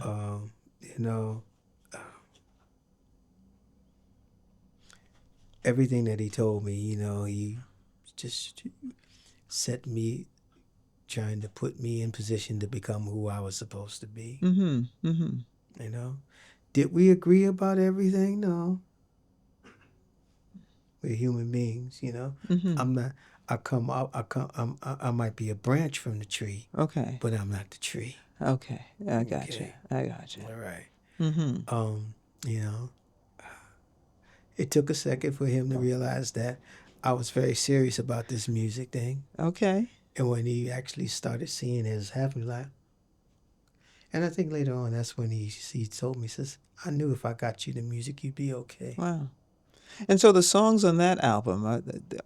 Everything that he told me, he just set me, trying to put me in position to become who I was supposed to be. Mm-hmm. Mm-hmm. Did we agree about everything? No. We're human beings, Mm-hmm. I'm not. I might be a branch from the tree, Okay. but I'm not the tree. Okay. I got Okay. you. I got you. All right. Mm-hmm. It took a second for him to realize that I was very serious about this music thing. Okay. And when he actually started seeing his happy life, and I think later on, that's when he told me, he says, I knew if I got you the music, you'd be okay. Wow. And so the songs on that album,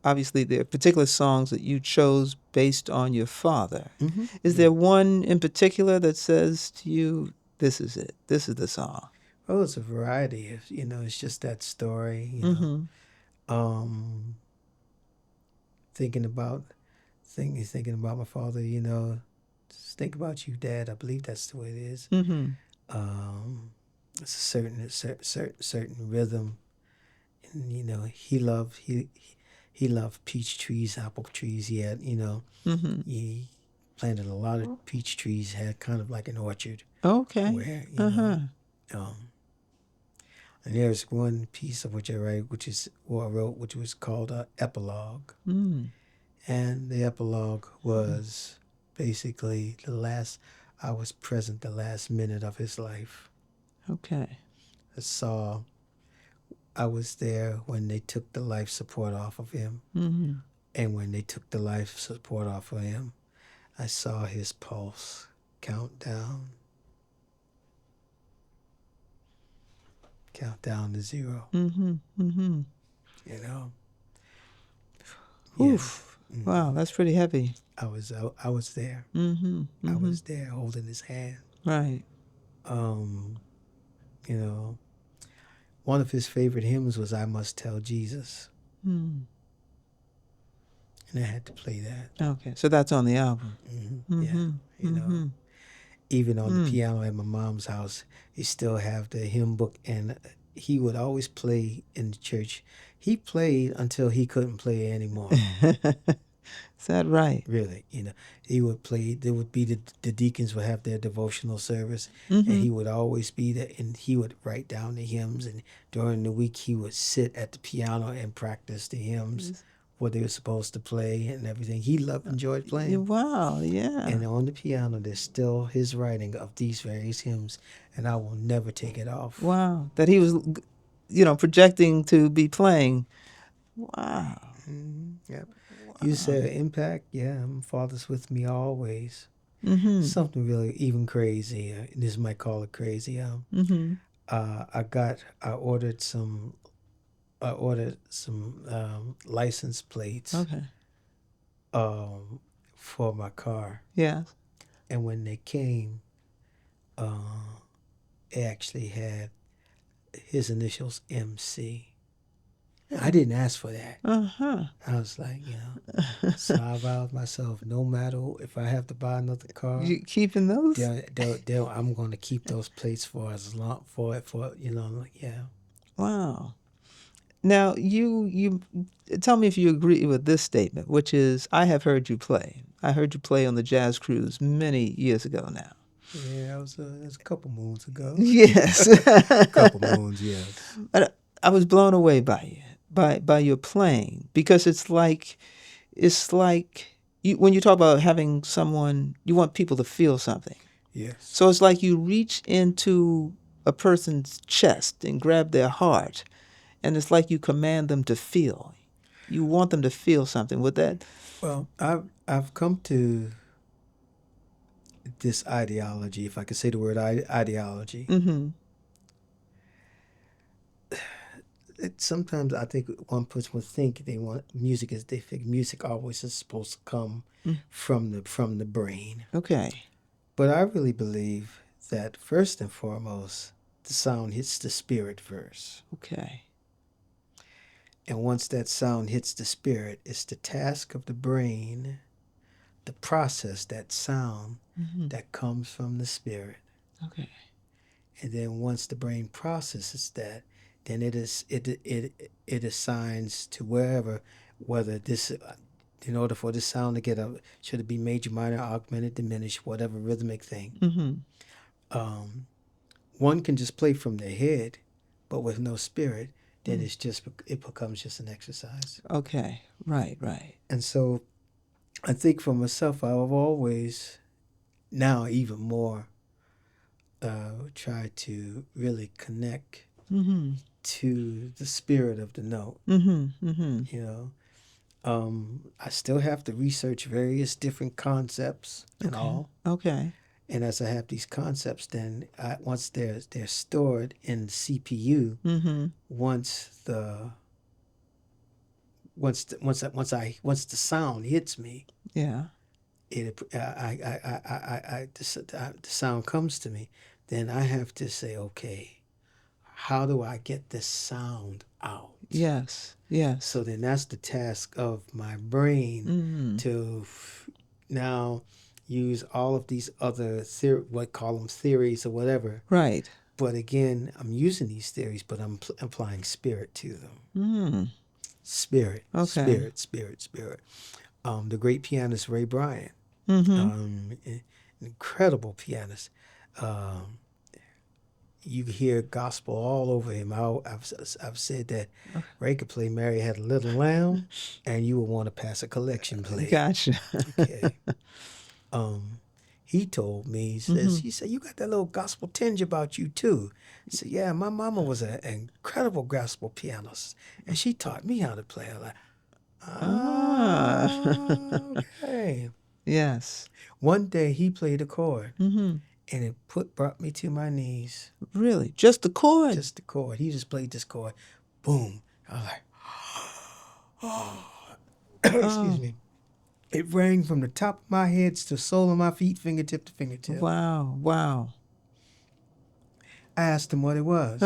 obviously there are particular songs that you chose based on your father. Mm-hmm. Is there one in particular that says to you, this is it, this is the song? Oh, it's a variety of, it's just that story, Mm-hmm. Thinking about my father, just think about you, Dad. I believe that's the way it is. Mm-hmm. It's a certain rhythm. And, he loved peach trees, apple trees. He had, Mm-hmm. he planted a lot of peach trees, had kind of like an orchard. Okay. Where, and there's one piece of which I wrote, which was called Epilogue. Mm. And the epilogue was basically I was present the last minute of his life. Okay. I was there when they took the life support off of him. Mm-hmm. And when they took the life support off of him, I saw his pulse count down to 0. Mm-hmm. Mm-hmm. Oof. Yeah. Wow, that's pretty heavy. I was there. Mm-hmm. Mm-hmm. I was there holding his hand. Right. One of his favorite hymns was "I Must Tell Jesus," Mm. and I had to play that. Okay, so that's on the album. Mm-hmm. Mm-hmm. Yeah, Mm-hmm. even on the piano at my mom's house, he still have the hymn book, and he would always play in the church. He played until he couldn't play anymore. Is that right? Really, he would play. There would be the deacons would have their devotional service, Mm-hmm. and he would always be there, and he would write down the hymns. And during the week, he would sit at the piano and practice the hymns, what they were supposed to play and everything. He enjoyed playing. Wow, yeah. And on the piano, there's still his writing of these various hymns, and I will never take it off. Wow, that he was, projecting to be playing. Wow. Mm-hmm. Yep. You said impact. Yeah, my father's with me always. Mm-hmm. Something really even crazy. This might call it crazy. Mm-hmm. I ordered some license plates. Okay. For my car. Yes. And when they came, it actually had his initials MC. I didn't ask for that. Uh-huh. I was like, so I vowed myself, no matter if I have to buy another car, You keeping those? I'm going to keep those plates for as long, yeah. Wow. Now, you tell me if you agree with this statement, which is, I have heard you play. I heard you play on the Jazz Cruise many years ago now. Yeah, that was a couple moons ago. Yes. Couple moons, yes. But I was blown away by you, by your playing, because it's like when you talk about having someone, you want people to feel something. Yes. So it's like you reach into a person's chest and grab their heart, and it's like you command them to feel. You want them to feel something. With that, Well, I've come to this ideology, if I could say the word ideology. mm-hmm. Sometimes I think one person would think they want music is they think music always is supposed to come from the brain. Okay. But I really believe that first and foremost, the sound hits the spirit first. Okay. And once that sound hits the spirit, it's the task of the brain to process that sound that comes from the spirit. Okay. And then once the brain processes that, then it assigns to whether this, in order for this sound to get up, should it be major, minor, augmented, diminished, whatever rhythmic thing. Mm-hmm. One can just play from their head, but with no spirit, then it becomes just an exercise. Okay. Right. And so I think for myself, I've always, now even more, tried to really connect to the spirit of the note. You know, I still have to research various different concepts and all. Okay. And as I have these concepts, then once they're stored in the CPU, once the sound hits me, Yeah. the sound comes to me, then I have to say, okay, how do I get this sound out? Yes. So then that's the task of my brain to now use all of these other call them theories or whatever. Right. But again, I'm using these theories, but I'm applying spirit to them. Spirit. Okay. Spirit. The great pianist Ray Bryant, incredible pianist. You hear gospel all over him. I've said that Ray could play Mary Had a Little Lamb, and you would want to pass a collection plate. Gotcha. Okay. He told me, he said, you got that little gospel tinge about you too. He said, yeah, my mama was an incredible gospel pianist, and she taught me how to play. I'm like, okay. Yes. One day he played a chord, and it brought me to my knees. Really? Just the chord? Just the chord. He just played this chord. Boom. I was like, oh. Excuse me. It rang from the top of my head to the sole of my feet, fingertip to fingertip. Wow. I asked him what it was.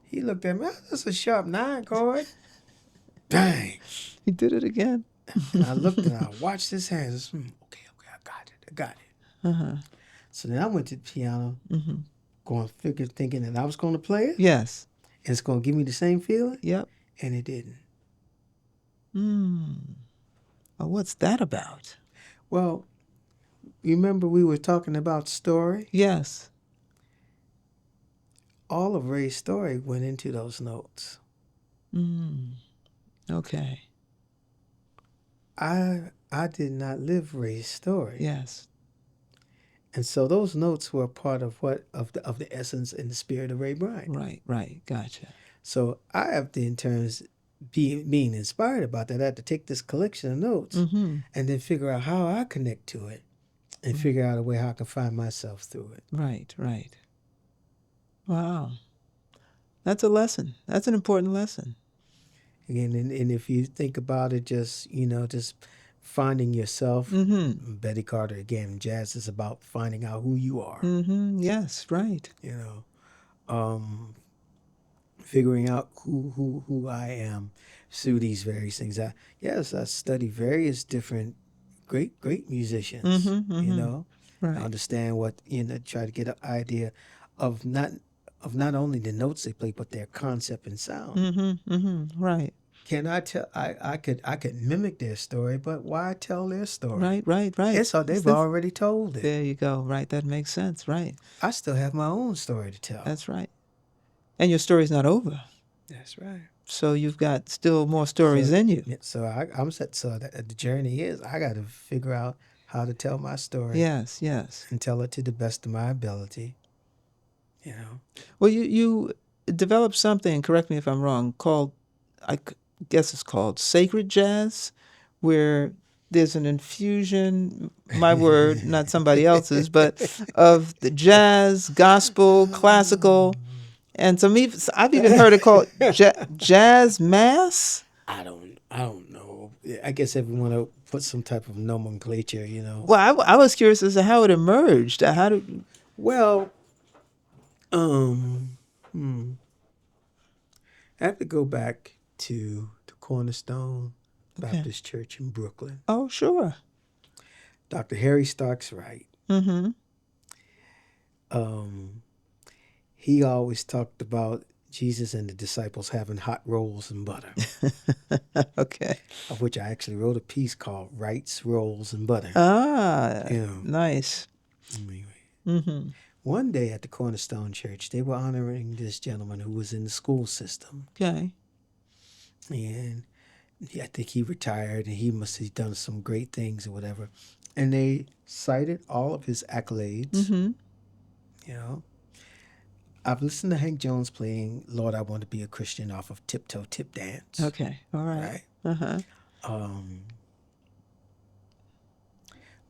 He looked at me. Oh, that's a sharp 9 chord. Dang. He did it again. And I looked and I watched his hands. Okay, I got it. So then I went to the piano, thinking that I was going to play it. Yes. And it's going to give me the same feeling. Yep. And it didn't. Well, what's that about? Well, remember we were talking about story? Yes. All of Ray's story went into those notes. Okay. I did not live Ray's story. Yes. And so those notes were a part of the essence and the spirit of Ray Bryant. Right. Gotcha. So I have to, in terms, being inspired about that, I had to take this collection of notes and then figure out how I connect to it and figure out a way how I can find myself through it. Right. Wow. That's a lesson. That's an important lesson. Again, and if you think about it, just finding yourself. Betty Carter, again, jazz is about finding out who you are. Yes, right. Figuring out who I am through these various things. I study various different great musicians. Right. Understand what try to get an idea of not of not only the notes they play, but their concept and sound. Right. Can I tell? I could mimic their story, but why tell their story? Right. It's all they've already told it. There you go. Right. That makes sense. Right. I still have my own story to tell. That's right. And your story's not over. That's right. So you've got still more stories in you. So I'm set. So the journey is I got to figure out how to tell my story. Yes. And tell it to the best of my ability. You know. Well, you developed something, correct me if I'm wrong, called, I guess it's called sacred jazz, where there's an infusion, my word, not somebody else's, but of the jazz, gospel, classical, and I've even heard it called jazz mass. I don't know. I guess everyone will put some type of nomenclature, you know. Well, I was curious as to how it emerged. Well, I have to go back to the Cornerstone Baptist Church in Brooklyn. Oh, sure. Dr. Harry Starks Wright. He always talked about Jesus and the disciples having hot rolls and butter. Okay. Of which I actually wrote a piece called Wright's Rolls and Butter. Nice. Anyway. One day at the Cornerstone Church, they were honoring this gentleman who was in the school system. Okay. And I think he retired and he must have done some great things or whatever. And they cited all of his accolades. You know, I've listened to Hank Jones playing Lord, I Want to Be a Christian off of Tiptoe Tip Dance. Okay. All right.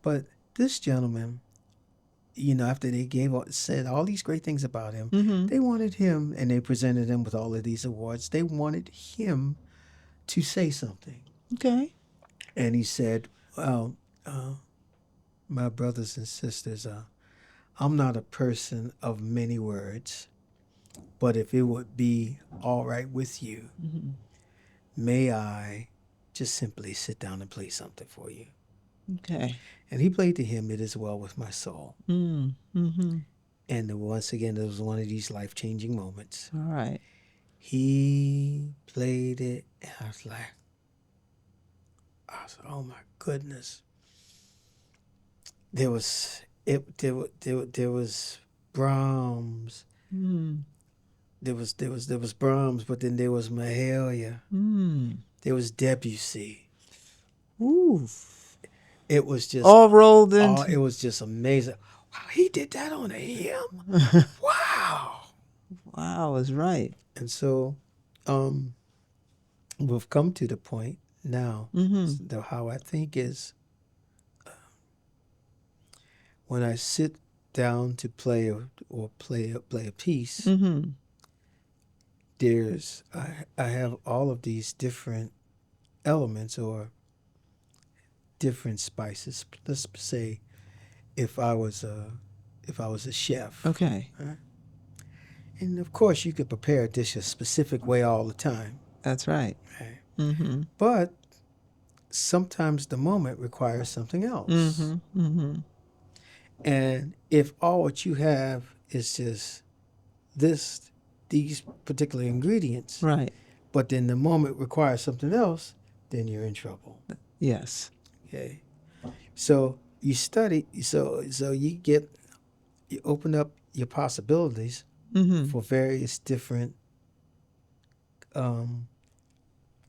But this gentleman, you know, after they said all these great things about him, they wanted him, and they presented him with all of these awards. They wanted him to say something. Okay. And he said, well, my brothers and sisters, I'm not a person of many words, but if it would be all right with you, may I just simply sit down and play something for you? Okay. And he played the hymn, It Is Well With My Soul. And once again, it was one of these life-changing moments. All right. He played it, and I was like, oh my goodness. There was Brahms. There was Brahms, but then there was Mahalia. There was Debussy. Ooh. It was just all rolled in. It was just amazing. Wow, he did that on a hymn. Wow. Wow is right. And so, we've come to the point now. How I think is, when I sit down to play or play a piece, I have all of these different elements or different spices. Let's say if I was a chef. Okay. And of course you could prepare a dish a specific way all the time. That's right. Right? But sometimes the moment requires something else. And if all what you have is just these particular ingredients, right, but then the moment requires something else, then you're in trouble. Yes. Okay. So you study, so you open up your possibilities for various different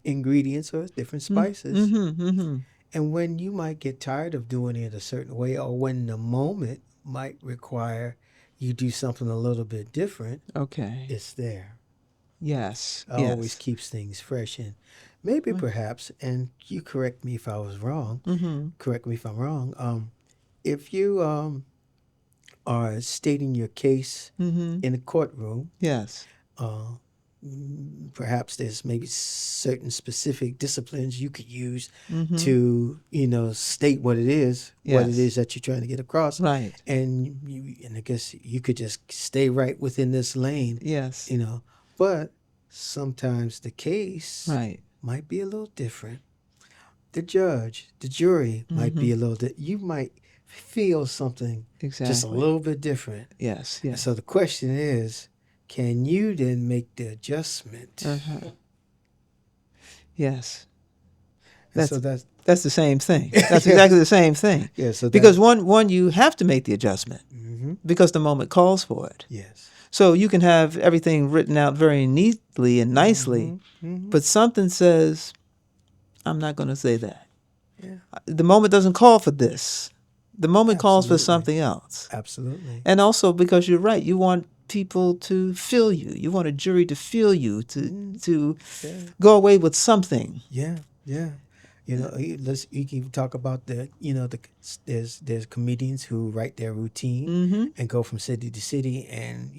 ingredients or different spices. And when you might get tired of doing it a certain way, or when the moment might require you do something a little bit different, okay, it's there. Yes. It always keeps things fresh. And maybe perhaps, and you correct me if I was wrong, correct me if I'm wrong, if you are stating your case in a courtroom, yes, perhaps there's maybe certain specific disciplines you could use to, state what it is, what it is that you're trying to get across. Right. And I guess you could just stay right within this lane. Yes. But sometimes the case might be a little different. The judge, the jury might be a little you might feel something just a little bit different. Yes, yes. So the question is, Can you then make the adjustment? Yes. And so that's That's the same thing. That's exactly the same thing. yeah. So Because one you have to make the adjustment mm-hmm. because the moment calls for it. Yes. So you can have everything written out very neatly and nicely, but something says, I'm not going to say that. Yeah. The moment doesn't call for this. The moment calls for Absolutely. something else. Absolutely. And also because you're right, you want people to feel you. You want a jury to feel you, to go away with something. Yeah. Yeah. You know, you can talk about there's comedians who write their routine and go from city to city and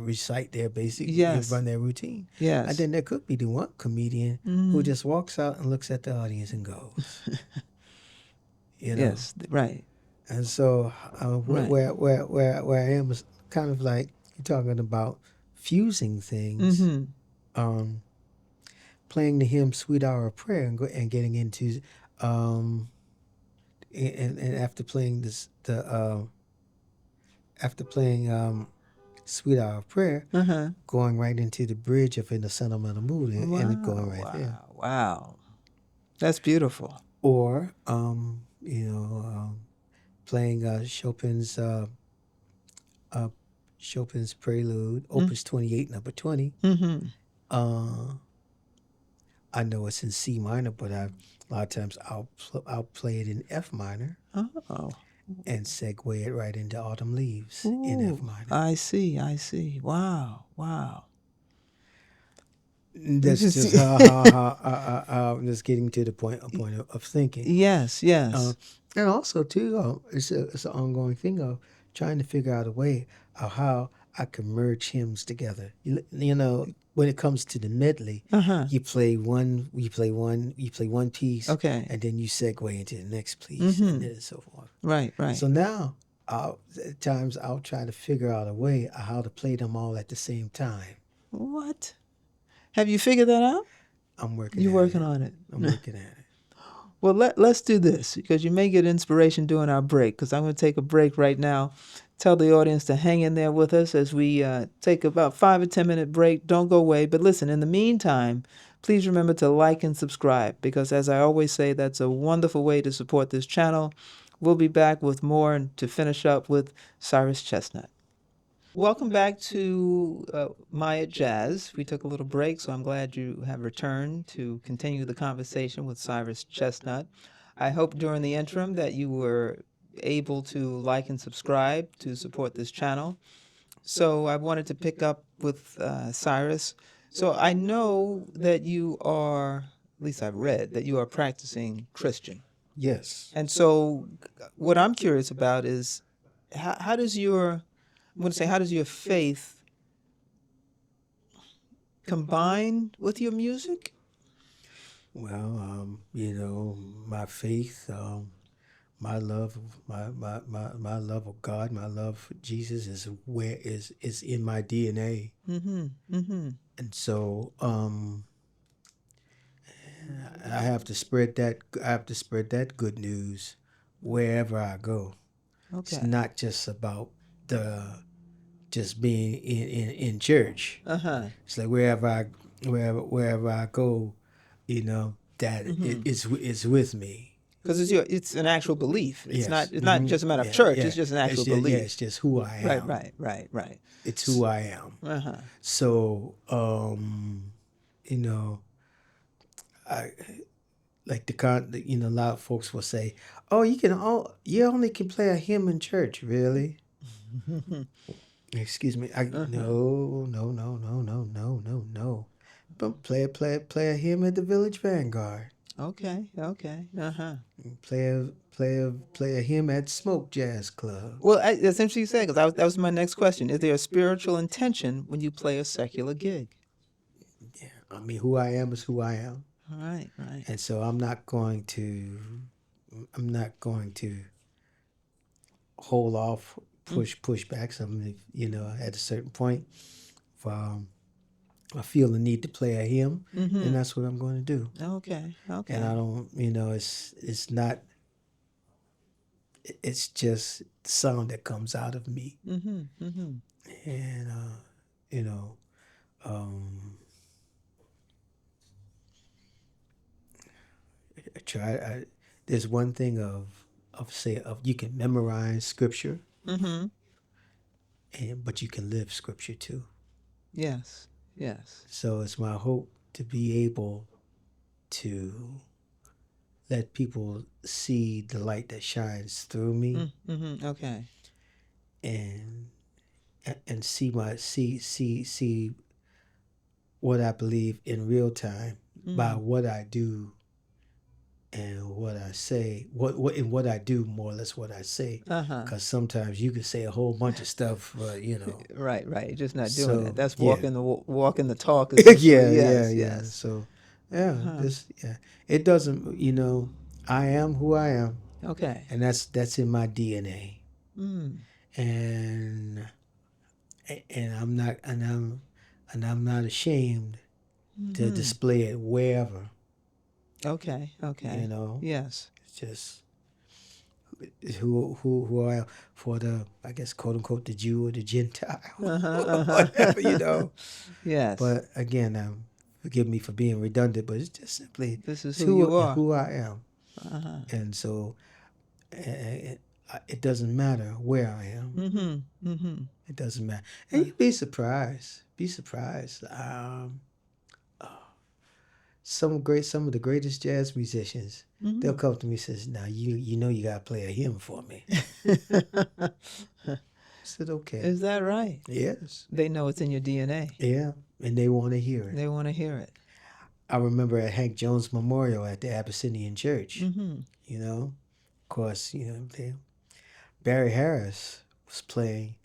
recite their basic run their routine. Yes. And then there could be the one comedian who just walks out and looks at the audience and goes. Yes, right. And so where I am is kind of like you're talking about fusing things. Playing the hymn "Sweet Hour of Prayer" and getting into, and after playing "Sweet Hour of Prayer," going right into the bridge of "In the Sentimental Mood" and going right there. Wow, that's beautiful. Or playing Chopin's Prelude, Opus 28, number 20. I know it's in C minor, but a lot of times I'll play it in F minor and segue it right into Autumn Leaves in F minor. I see. Wow. That's just how I'm just getting to the point of thinking. Yes. And also too, it's an ongoing thing of trying to figure out a way of how I can merge hymns together. When it comes to the medley, you play one piece, okay, and then you segue into the next piece, and then so forth. Right. So now, at times I'll try to figure out a way of how to play them all at the same time. What? Have you figured that out? I'm working. You're working on it. I'm working at it. Well, let's do this because you may get inspiration during our break because I'm going to take a break right now. Tell the audience to hang in there with us as we take about 5 or 10 minute break. Don't go away. But listen, in the meantime, please remember to like and subscribe because as I always say, that's a wonderful way to support this channel. We'll be back with more to finish up with Cyrus Chestnut. Welcome back to MyattJazz. We took a little break, so I'm glad you have returned to continue the conversation with Cyrus Chestnut. I hope during the interim that you were able to like and subscribe to support this channel. So I wanted to pick up with Cyrus. So I know that you are, at least I've read, that you are practicing Christian. Yes. And so what I'm curious about is how does your faith combine with your music? Well, my faith, my love of God, my love for Jesus is in my DNA. And so I have to spread that good news wherever I go. Okay. It's not just about just being in church. It's like wherever I go, that it's with me. Because it's an actual belief. It's Yes. not just a matter of church. It's just an actual belief. Yeah, it's just who I am. Right. It's who I am. So I like a lot of folks will say, "Oh, you only can play a hymn in church, really?" Excuse me. No. But play a hymn at the Village Vanguard. Okay. Play a hymn at Smoke Jazz Club. Well, that's interesting you said because that was my next question. Is there a spiritual intention when you play a secular gig? Yeah, I mean, who I am is who I am. All right. And so I'm not going to hold off, push back something. At a certain point, if I feel the need to play a hymn, and that's what I'm going to do. Okay. And I don't, it's not. It's just the sound that comes out of me. And you know, um, try. There's one thing of you can memorize scripture, Mm-hmm. but you can live scripture too. Yes. Yes. So it's my hope to be able to let people see the light that shines through me, Mm-hmm. Okay. and see what I believe in real time by what I do and what I say, what I do, more or less what I say, Uh-huh. because sometimes you can say a whole bunch of stuff, Right, right. You're just not doing that. So That's yeah, walking the talk, essentially. yeah, Yes, yeah. yes. So yeah, Uh-huh. it doesn't. I am who I am, Okay. and that's in my DNA, Mm. and I'm not, and I'm not ashamed to Mm-hmm. display it wherever. Okay, You okay. know, Yes. it's just who I am, for the, I guess, quote unquote, the Jew or the Gentile, Uh-huh, uh-huh. whatever. Yes. But again, forgive me for being redundant, but it's just simply This is it's who you are. who I am, Uh-huh. and so it doesn't matter where I am. Mm-hmm. Mm-hmm. It doesn't matter, and you'd be surprised. Be surprised. Some of the greatest jazz musicians, they'll come to me and says, "Now you know you gotta play a hymn for me." I said, "Okay." Is that right? Yes. They know it's in your DNA. Yeah, and they want to hear it. They want to hear it. I remember at Hank Jones Memorial at the Abyssinian Church. Mm-hmm. Of course, Barry Harris was playing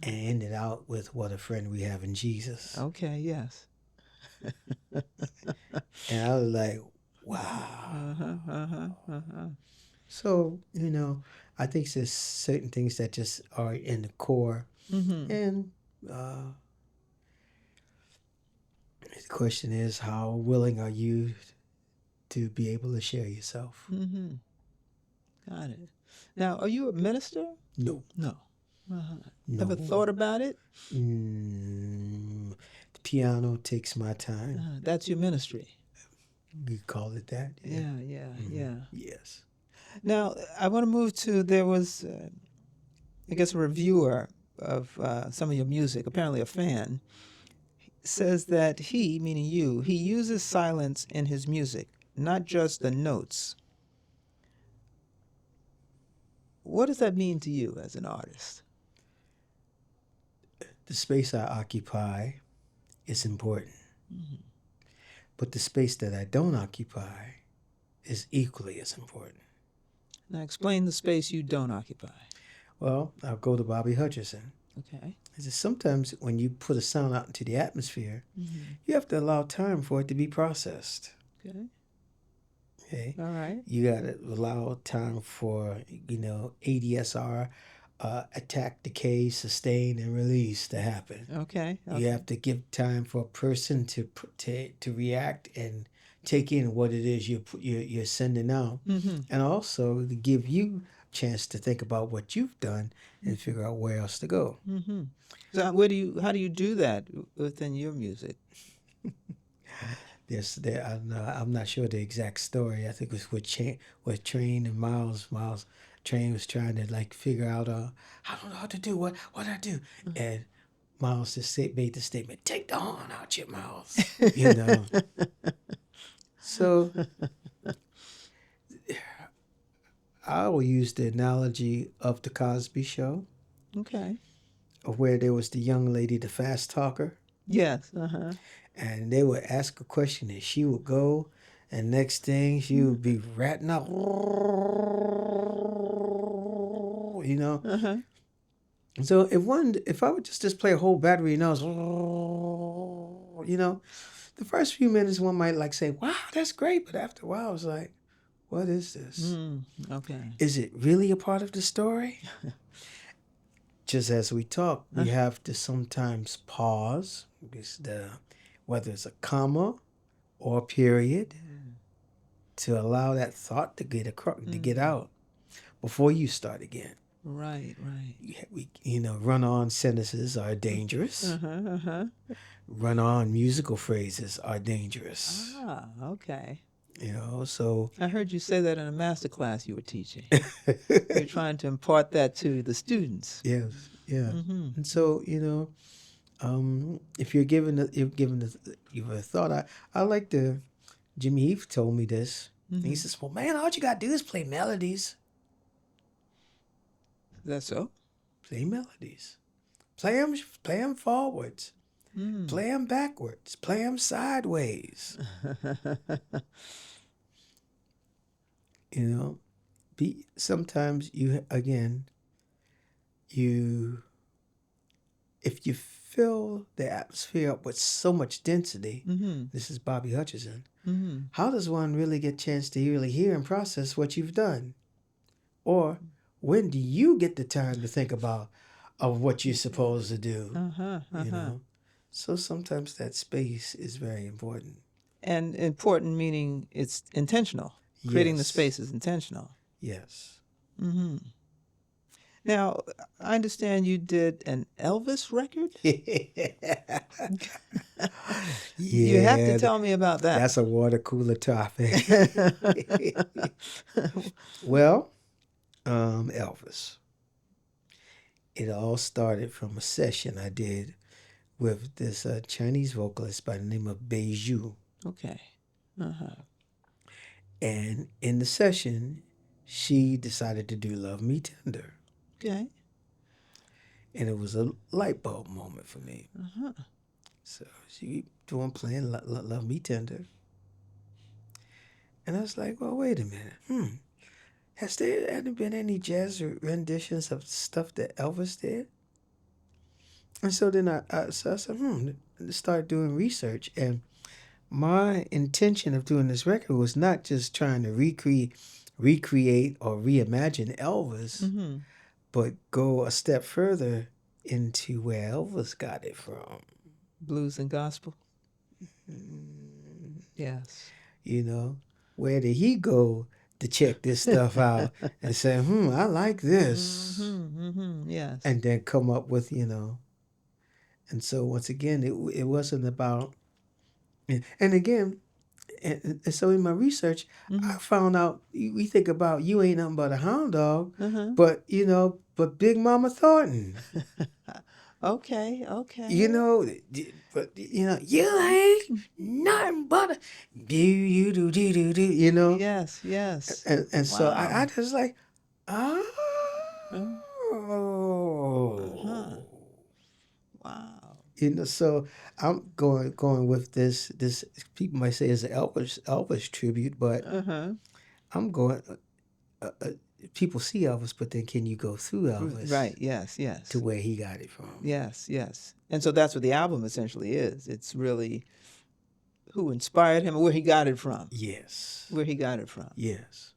and ended out with "What a Friend We Have in Jesus," Okay, yes. and I was like, "Wow!" Uh-huh, uh-huh, uh-huh. So I think there's certain things that just are in the core, Mm-hmm. and the question is, how willing are you to be able to share yourself? Mm-hmm. Got it. Now, are you a minister? No. No. Uh-huh. No. Ever thought about it? The piano takes my time. That's your ministry. We call it that. Yeah, yeah, yeah. Yes. Now, I want to move to, there was, I guess, a reviewer of some of your music, apparently a fan, says that he, meaning you, he uses silence in his music, not just the notes. What does that mean to you as an artist? The space I occupy is important. But the space that I don't occupy is equally as important. Now, explain the space you don't occupy. Well, I'll go to Bobby Hutcherson. Okay. Sometimes when you put a sound out into the atmosphere, you have to allow time for it to be processed. Okay. Okay. All right. You got to allow time for ADSR, attack, decay, sustain, and release to happen. Okay. You have to give time for a person to react and take in what it is you're sending out, and also to give you a chance to think about what you've done and figure out where else to go. So, how do you do that within your music? I'm not sure the exact story. I think it was with Train and Miles. Train was trying to figure out I don't know how to do what I do, and Miles just made the statement, "Take the horn out your mouth," So I will use the analogy of the Cosby Show, Okay. where there was the young lady, the fast talker, Yes. Uh-huh. and they would ask a question and she would go, and next thing she would be ratting out, Uh-huh. So if I would just play a whole battery of notes, the first few minutes one might say, "Wow, that's great," but after a while, I was like, "What is this? Okay. Is it really a part of the story?" Just as we talk, we have to sometimes pause, whether it's a comma or a period, to allow that thought to get out before you start again. Right, right. Run-on sentences are dangerous. Run-on musical phrases are dangerous. Ah, okay. So I heard you say that in a master class you were teaching. You're trying to impart that to the students. yes, yeah. And so if you're given a thought, I like the Jimmy Heath told me this. He says, "Well, man, all you gotta do is play melodies. That's so? Play melodies. Play them forwards. Play them backwards. Play them sideways. Sometimes if you fill the atmosphere up with so much density, this is Bobby Hutcherson, how does one really get a chance to really hear and process what you've done? Or when do you get the time to think about what you're supposed to do? So sometimes that space is very important. And important meaning it's intentional. Creating the space is intentional. Yes. Now, I understand you did an Elvis record? You have to tell me about that. That's a water cooler topic. Well, Elvis. It all started from a session I did with this Chinese vocalist by the name of Beiju. Okay. And in the session, she decided to do Love Me Tender. Okay. And it was a light bulb moment for me. So she playing Love Me Tender. And I was like, well, wait a minute. Has there been any jazz renditions of stuff that Elvis did? And so then I said, start doing research. And my intention of doing this record was not just trying to recreate or reimagine Elvis, but go a step further into where Elvis got it from. Blues and gospel? Yes. Where did he go to check this stuff out and say, I like this. Yes. And then come up with, And so once again, it wasn't about, and again, and so in my research, I found out, we think about You Ain't Nothing But a Hound Dog, but Big Mama Thornton. Okay. But you ain't nothing but a do. Yes. And so I just like, Wow. So I'm going with this. People might say it's an Elvis tribute, but I'm going. People see Elvis, but then can you go through Elvis? Right. Yes. To where he got it from. Yes. And so that's what the album essentially is. It's really who inspired him and where he got it from. Yes. Where he got it from. Yes.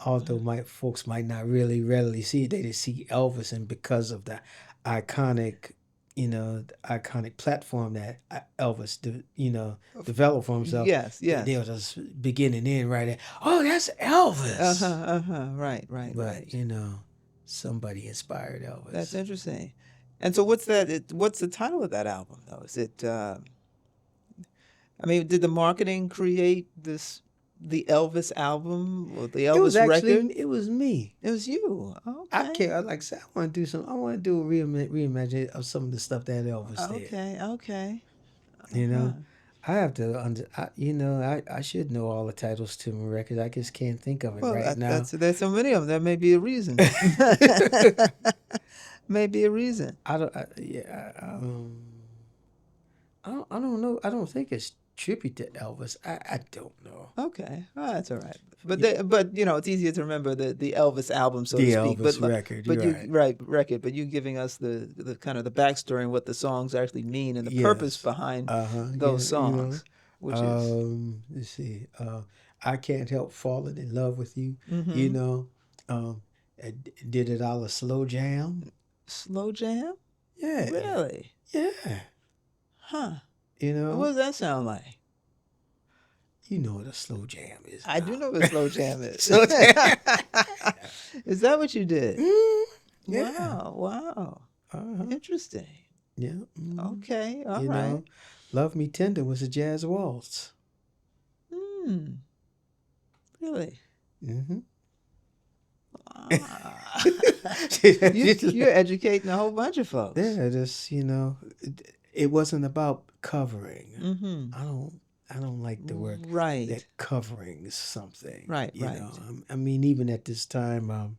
Although my folks might not really readily see it, they just see Elvis, and because of the iconic platform that Elvis, developed for himself. Yes. They'll just begin and end right there. Oh, that's Elvis. Right. But somebody inspired Elvis. That's interesting. And so, what's the title of that album, though? Is it? Did the marketing create the Elvis album or the Elvis record? It was me. It was you. Okay. I can't. Like I said, I want to do a reimagine of some of the stuff that Elvis did. Okay. I have to. I should know all the titles to my records. I just can't think of it now. There's so many of them. There may be a reason. Maybe a reason. I don't know. I don't think it's tribute to Elvis. I don't know. Okay, that's all right. But it's easier to remember the Elvis album, so to speak. Elvis record. But record. But you giving us the kind of the backstory and what the songs actually mean and the purpose behind those songs. Which is let's see. I Can't Help Falling in Love with You. Did it all a slow jam. Slow jam? Yeah. Really? Yeah. Huh. What does that sound like? You know what a slow jam is. I do know what a slow jam is. Is that what you did? Yeah. Wow. Interesting. Yeah. Okay. All You right. know, Love Me Tender was a jazz waltz. Really? Mm-hmm. Ah. You're educating a whole bunch of folks. Yeah, just it wasn't about covering. I don't like the word Right. that covering something. Right. You Right. know, I mean, even at this time,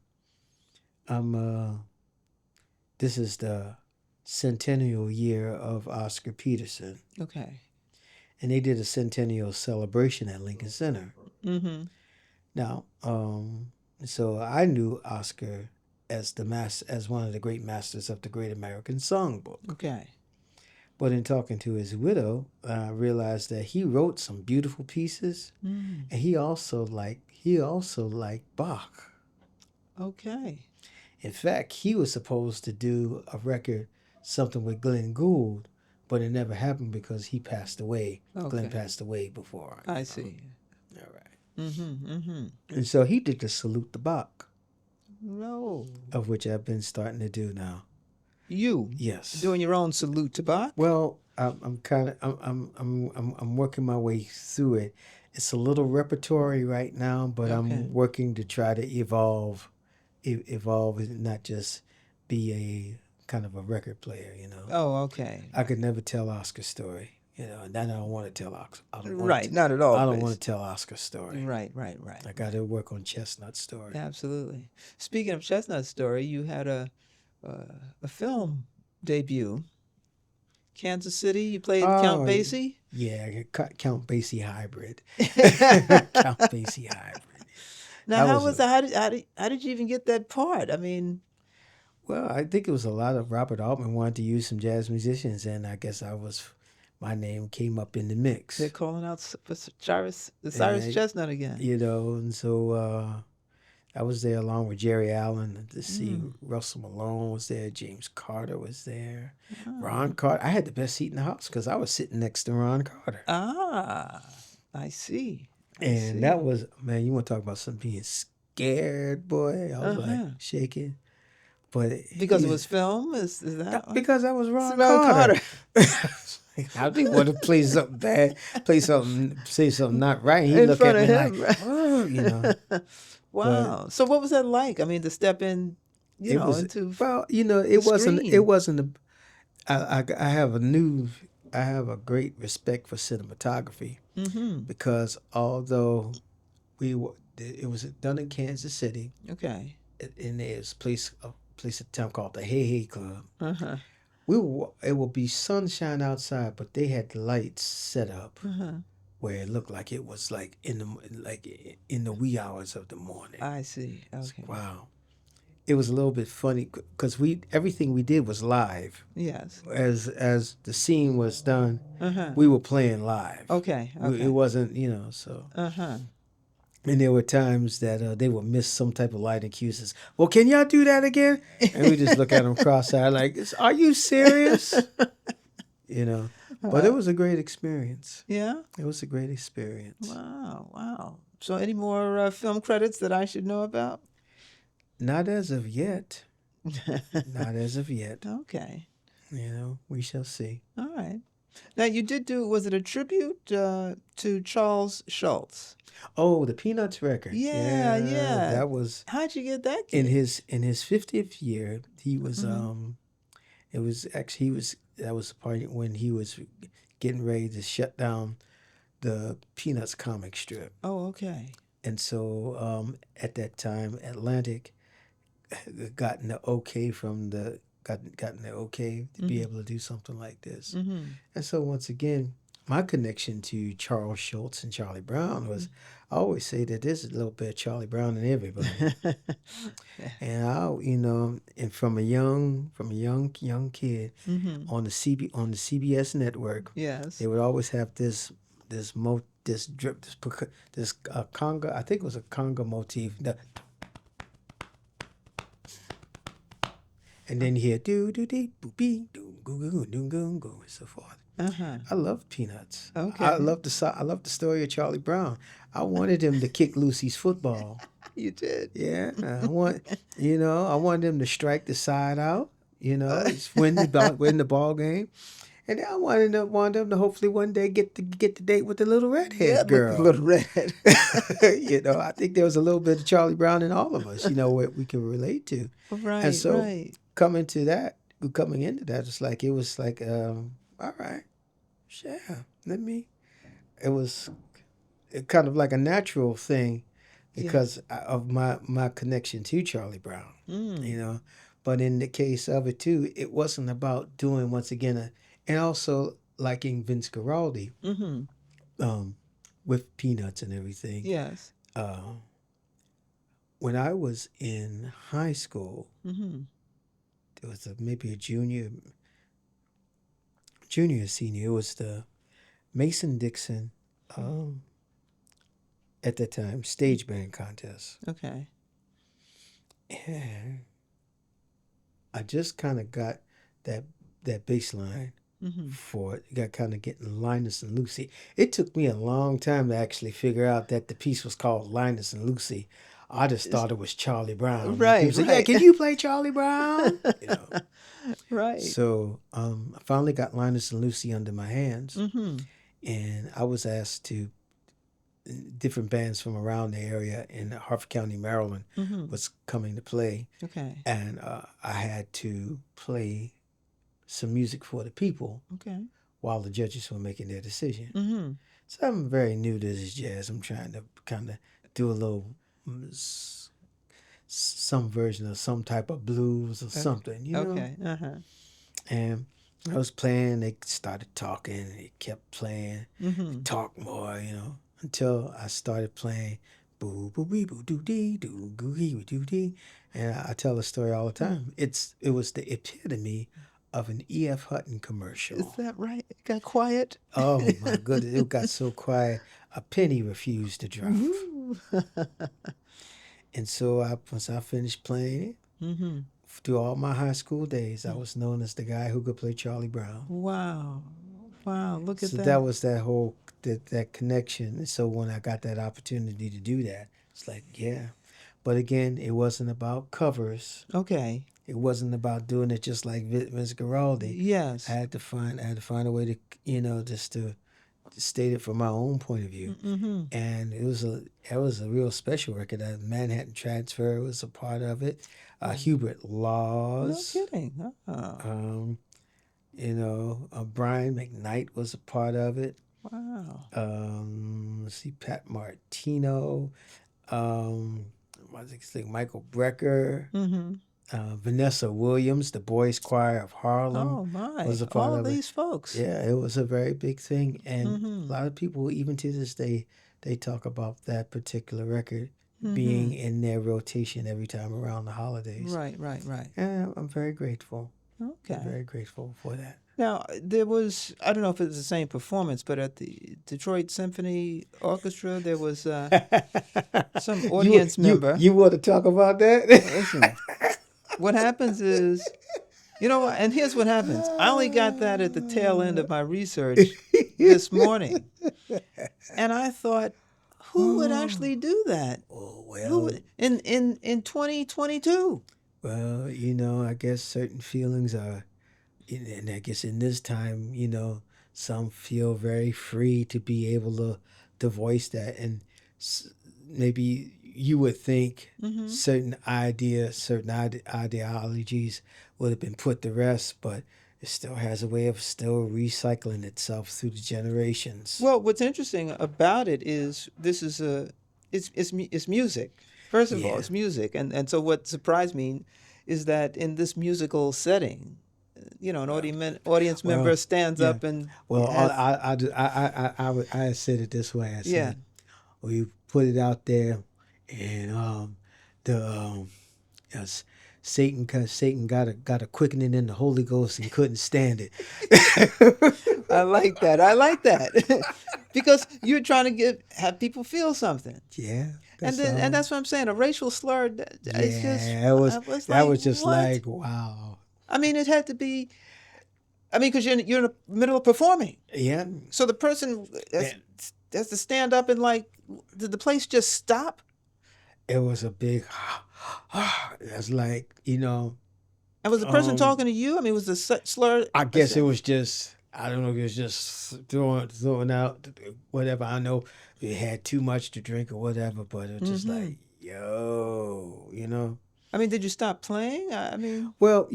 this is the centennial year of Oscar Peterson, Okay. and they did a centennial celebration at Lincoln Center. Mm-hmm. Now, so I knew Oscar as as one of the great masters of the Great American Songbook. Okay. But in talking to his widow, I realized that he wrote some beautiful pieces, and he also liked Bach. Okay. In fact, he was supposed to do a record, something with Glenn Gould, but it never happened because he passed away. Okay. Glenn passed away before. I see. All right. Mm-hmm. And so he did the Salute to Bach, No. of which I've been starting to do now. You? Yes. Doing your own salute to Bach? Well, I'm working my way through it. It's a little repertory right now, but I'm working to try to evolve and not just be a kind of a record player, Oh, okay. I could never tell Oscar's story, and I don't want to tell Oscar. Not at all. I don't want to tell Oscar's story. Right. I got to work on Chestnut's story. Absolutely. Speaking of Chestnut's story, you had a film debut. Kansas City. You played Count Basie. Yeah, Count Basie hybrid. Count Basie hybrid. Now, how was that? How did you even get that part? I mean, well, I think it was a lot of Robert Altman wanted to use some jazz musicians, and I guess my name came up in the mix. They're calling out Cyrus Chestnut again. And so I was there along with Jerry Allen to see Russell Malone was there, James Carter was there, Ron Carter. I had the best seat in the house because I was sitting next to Ron Carter. Ah, I see. That was, man, you want to talk about something being scared, boy. I was like shaking. But because it was film? Is that? Because I was Ron Carter. I didn't want to play something bad, say something not right. He looked at me him, like, oh, Wow. So what was that like? I mean, to step in, into it wasn't. I have a great respect for cinematography because although it was done in Kansas City, okay, and there's a place at town called the Hey Hey Club. It will be sunshine outside, but they had the lights set up where it looked like it was like in the wee hours of the morning. I see. Okay. Wow. It was a little bit funny because everything we did was live. Yes. As the scene was done, we were playing live. Okay. It wasn't, so. And there were times that they would miss some type of lighting cues. Well, can y'all do that again? And we just look at them cross-eyed like, are you serious? But it was a great experience. Yeah? It was a great experience. Wow. So any more film credits that I should know about? Not as of yet. Not as of yet. Okay. We shall see. All right. Now, you did was it a tribute to Charles Schultz? Oh, the Peanuts record. Yeah. That was. How'd you get that? In his 50th year, he was. It was actually that was the part when he was getting ready to shut down the Peanuts comic strip. Oh, okay. And so at that time, Atlantic gotten the okay from gotten the okay to be able to do something like this. And so once again, my connection to Charles Schultz and Charlie Brown was, I always say that there's a little bit of Charlie Brown in everybody. And and from a young kid on the CBS network, yes, they would always have this conga. I think it was a conga motif. And then you hear do do dee boo bee do goo goo goo goo goo and so forth. Uh-huh. I love Peanuts. Okay. I love the story of Charlie Brown. I wanted him to kick Lucy's football. You did. Yeah, I wanted him to strike the side out. Win the ball game. And I wanted him to hopefully one day get the date with the little redhead girl. Little redhead. I think there was a little bit of Charlie Brown in all of us. What we can relate to. Right. And so right. coming into that, it was like, all right, yeah, it was kind of like a natural thing because of my connection to Charlie Brown, But in the case of it too, it wasn't about doing once again, and also liking Vince Guaraldi, with Peanuts and everything. Yes. When I was in high school, it was maybe a junior or senior. It was the Mason-Dixon, at that time, stage band contest. Okay. And I just kind of got that bass line for it. Got kind of getting Linus and Lucy. It took me a long time to actually figure out that the piece was called Linus and Lucy. I just thought it was Charlie Brown. Right. People say, yeah, can you play Charlie Brown? Right. So I finally got Linus and Lucy under my hands, and I was asked to different bands from around the area in Harford County, Maryland, was coming to play. Okay. And I had to play some music for the people. Okay. While the judges were making their decision. Mm-hmm. So I'm very new to this jazz. I'm trying to kind of do a little some version of some type of blues or something, Okay. Uh-huh. And I was playing, they started talking, they kept playing, talk more, until I started playing boo boo bee boo doo dee doo goo gee doo dee. And I tell the story all the time. It was the epitome of an E.F. Hutton commercial. Is that right? It got quiet? Oh my goodness, it got so quiet, a penny refused to drop. And so once I finished playing it, through all my high school days, I was known as the guy who could play Charlie Brown. Wow. Look at that. So that was that whole that connection. And so when I got that opportunity to do that, it's like, yeah. But again, it wasn't about covers. Okay. It wasn't about doing it just like Vince Guaraldi. Yes. I had to find a way to, just to state it from my own point of view. And it was a real special record. Manhattan Transfer was a part of it. Hubert Laws. No kidding. Oh. Brian McKnight was a part of it. Wow. Let's see, Pat Martino. Michael Brecker. Vanessa Williams, the Boys Choir of Harlem. Oh my! Was a part all of these folks. Yeah, it was a very big thing, and a lot of people, even to this day, they talk about that particular record being in their rotation every time around the holidays. Right. And I'm very grateful. Okay. I'm very grateful for that. Now, there was, I don't know if it was the same performance, but at the Detroit Symphony Orchestra, there was some audience member. You want to talk about that? Listen, what happens is, and here's what happens. I only got that at the tail end of my research this morning. And I thought, who would actually do that? Oh, well. Who would, in 2022? Well, I guess certain feelings are, and I guess in this time, some feel very free to be able to voice that. And maybe you would think certain ideologies would have been put to rest, but it still has a way of still recycling itself through the generations. Well, what's interesting about it is it's music. First of all, it's music, and so what surprised me is that in this musical setting, an audience member stands up and I said it this way. I said, we put it out there, and Satan got a quickening in the Holy Ghost and couldn't stand it. I like that. Because you're trying to have people feel something. Yeah. And that's what I'm saying. A racial slur. It's just. Yeah, it was I was that like, was just what? like wow. I mean, it had to be. I mean, because you're in the middle of performing, Yeah, so the person has to stand up and like, did the place just stop? it was a big. It's like And was the person talking to you? I mean, was the slur? I guess it was just I don't know. It was just throwing out whatever. I know we had too much to drink or whatever, but it was just like yo. I mean, did you stop playing? I mean, Well,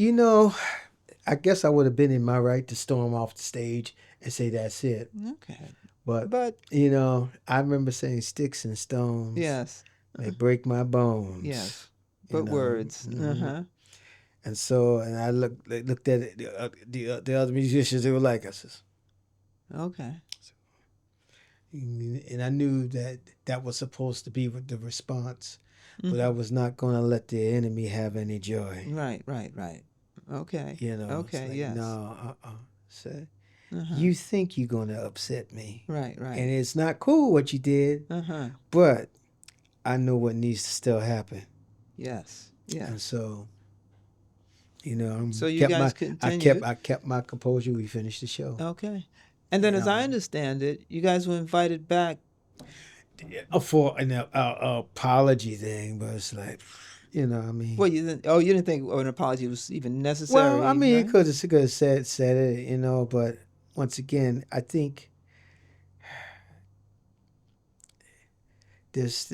I guess I would have been in my right to storm off the stage and say that's it. okay, But but I remember saying sticks and stones yes, may break my bones. yes, you but know. words. Mhm. And so, and I looked at it, the other musicians. They were like, I says, Okay. and I knew that was supposed to be the response, but I was not going to let the enemy have any joy. Right. Okay. Okay. Like, Yes. no, you think you're going to upset me. Right. And it's not cool what you did, but I know what needs to still happen. Yes. And so, so you guys continued. I kept my composure. We finished the show. Okay. And then, as I understand it, you guys were invited back For an apology thing, but it's like, I mean. Well, you didn't think an apology was even necessary. Well, I mean, right? it could have said it, but once again, I think there's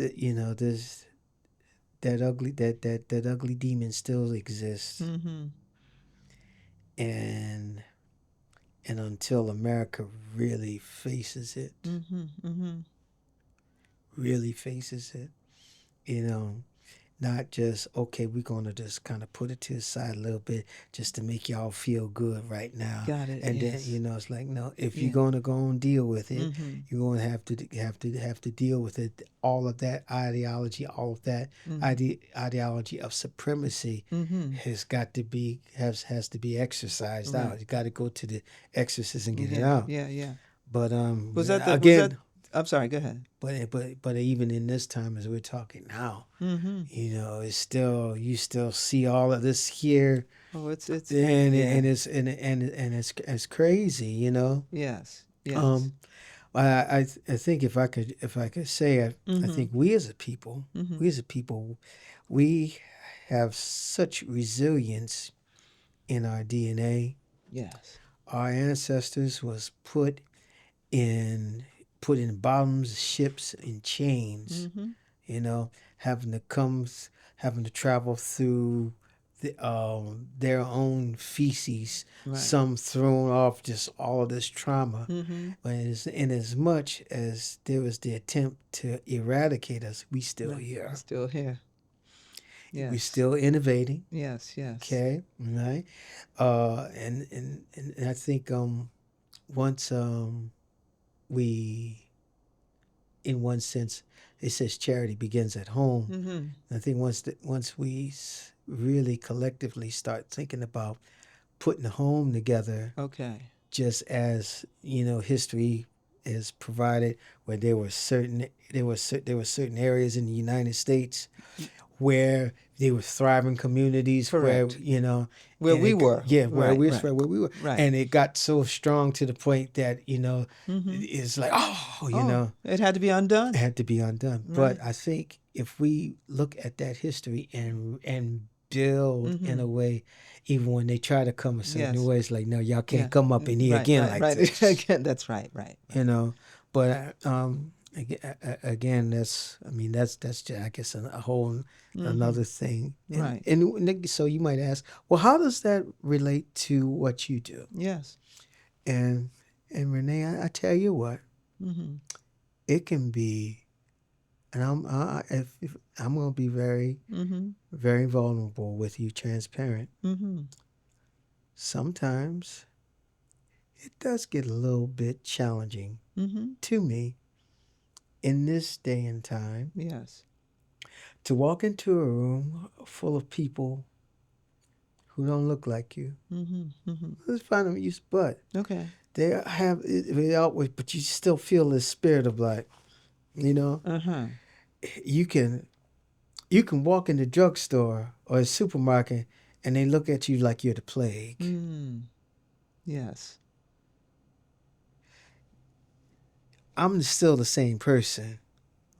that ugly demon still exists, and until America really faces it, really faces it, not just, okay, we're going to just kind of put it to the side a little bit just to make y'all feel good right now. Got it. And yes. then, it's like, no, if you're going to go and deal with it, you're going to have to deal with it. All of that ideology, all of that ideology of supremacy has to be exercised out. You got to go to the exorcist and get it out. Yeah. But Was that again? I'm sorry. Go ahead. But even in this time, as we're talking now, it's still you still see all of this here. Oh, it's it's crazy, Yes. I think if I could say I think we as a people, we have such resilience in our DNA. Yes. Our ancestors was put in bottoms of ships in chains, having to travel through their own feces, some thrown off just all of this trauma. But in as much as there was the attempt to eradicate us, we still here. Still here. Yes. We're still innovating. Yes. Okay, right. And I think once we, in one sense, it says charity begins at home. I think once we really collectively start thinking about putting a home together, just as history is provided, where there were certain areas in the United States where they were thriving communities. Correct. Where we were. Where we were. Right. And it got so strong to the point that, it's like, it had to be undone. It had to be undone. Right. But I think if we look at that history and build in a way, even when they try to come a certain way, it's like, no, y'all can't come up in here again like this. Again, that's right. But again, that's just, I guess, a whole another thing. Right. And so you might ask, well, how does that relate to what you do? Yes. And Renee, I tell you what, it can be, and I'm going to be very, very vulnerable with you, transparent. Sometimes it does get a little bit challenging to me in this day and time. Yes. To walk into a room full of people who don't look like you. Let's find them use, but they have it always, but you still feel this spirit of like, you can walk in the drugstore or a supermarket and they look at you like you're the plague. Yes. I'm still the same person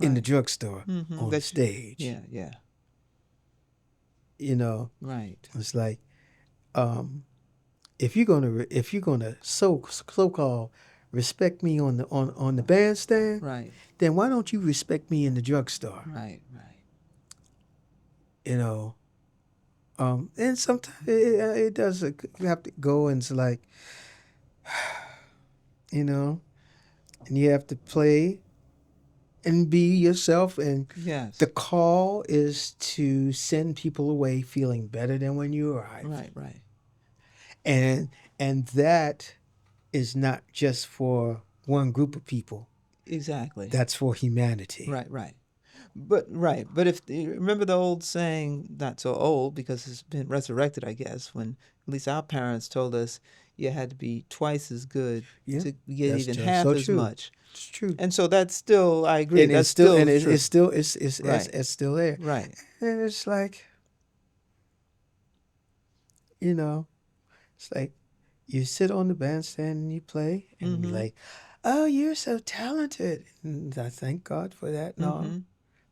in the Right. drugstore on the stage. Yeah, yeah. You know, Right. it's like if you're gonna so-called respect me on the bandstand, Right. then why don't you respect me in the drugstore? Right. Right. You know, and sometimes it does. You have to go and it's like, you know, and you have to play and be yourself. And Yes. the call is to send people away feeling better than when you arrived. Right. Right. And that is not just for one group of people. Exactly. That's for humanity. Right. Right. But if remember the old saying, not so old because it's been resurrected, I guess, when at least our parents told us you had to be twice as good Yeah, to get that's even true. half So as true. much. It's true. And so that's still, I agree, And that's it's still still and true. it's still it's Right. it's still there. Right. And it's like, you know, it's like you sit on the bandstand and you play and you're like, oh, you're so talented. And I thank God for that and all.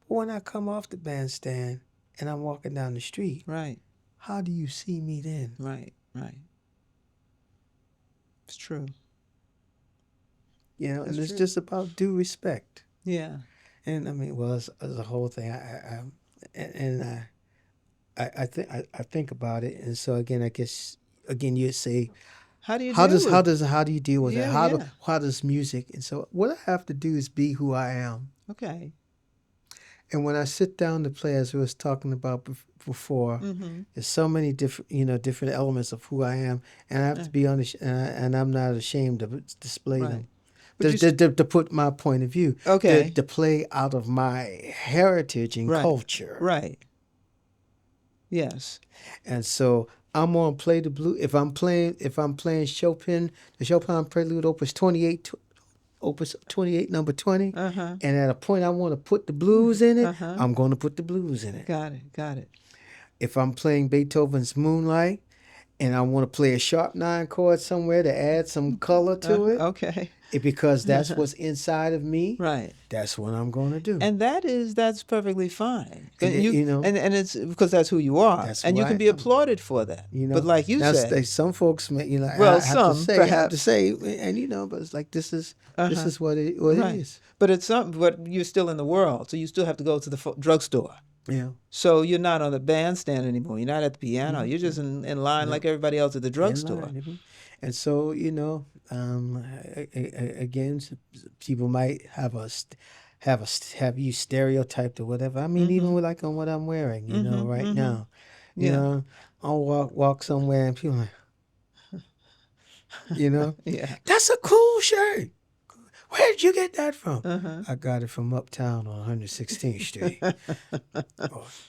But when I come off the bandstand and I'm walking down the street, Right. how do you see me then? Right. Right. It's true. You know, and That's it's true. just about due respect. Yeah. And I mean, well, it's a whole thing. I think about it, and so again, I guess you'd say, How do you how deal with do you deal with Yeah, that? yeah. How does music? And so what I have to do is be who I am. Okay. And when I sit down to play, as we was talking about before, there's so many different elements of who I am, and I have to be honest, and I'm not ashamed to display Right. them. But To put my point of view, Okay. to play out of my heritage and Right. culture. Right. Yes. And so I'm gonna play the blue. If I'm playing Chopin, the Chopin Prelude, Opus 28, number 20, and at a point I want to put the blues in it, I'm going to put the blues in it. Got it. Got it. If I'm playing Beethoven's Moonlight, and I want to play a sharp 9 chord somewhere to add some color to it, Okay. because that's what's inside of me, Right. that's what I'm going to do. And that's perfectly fine. And and it's because that's who you are, That's and you who can I be am. applauded for that. You know, but like you now, said, some folks may, Well, I have some, I have perhaps. to say, and but it's like this is what it right. is. But it's something. But you're still in the world, so you still have to go to the drugstore. Yeah. So you're not on the bandstand anymore. You're not at the piano. You're just in line like everybody else at the drugstore. And so again, people might have you stereotyped or whatever. I mean, even with like on what I'm wearing, right now, Yeah. I'll walk somewhere and people like, Yeah. that's a cool shirt. Where did you get that from? I got it from uptown on 116th Street.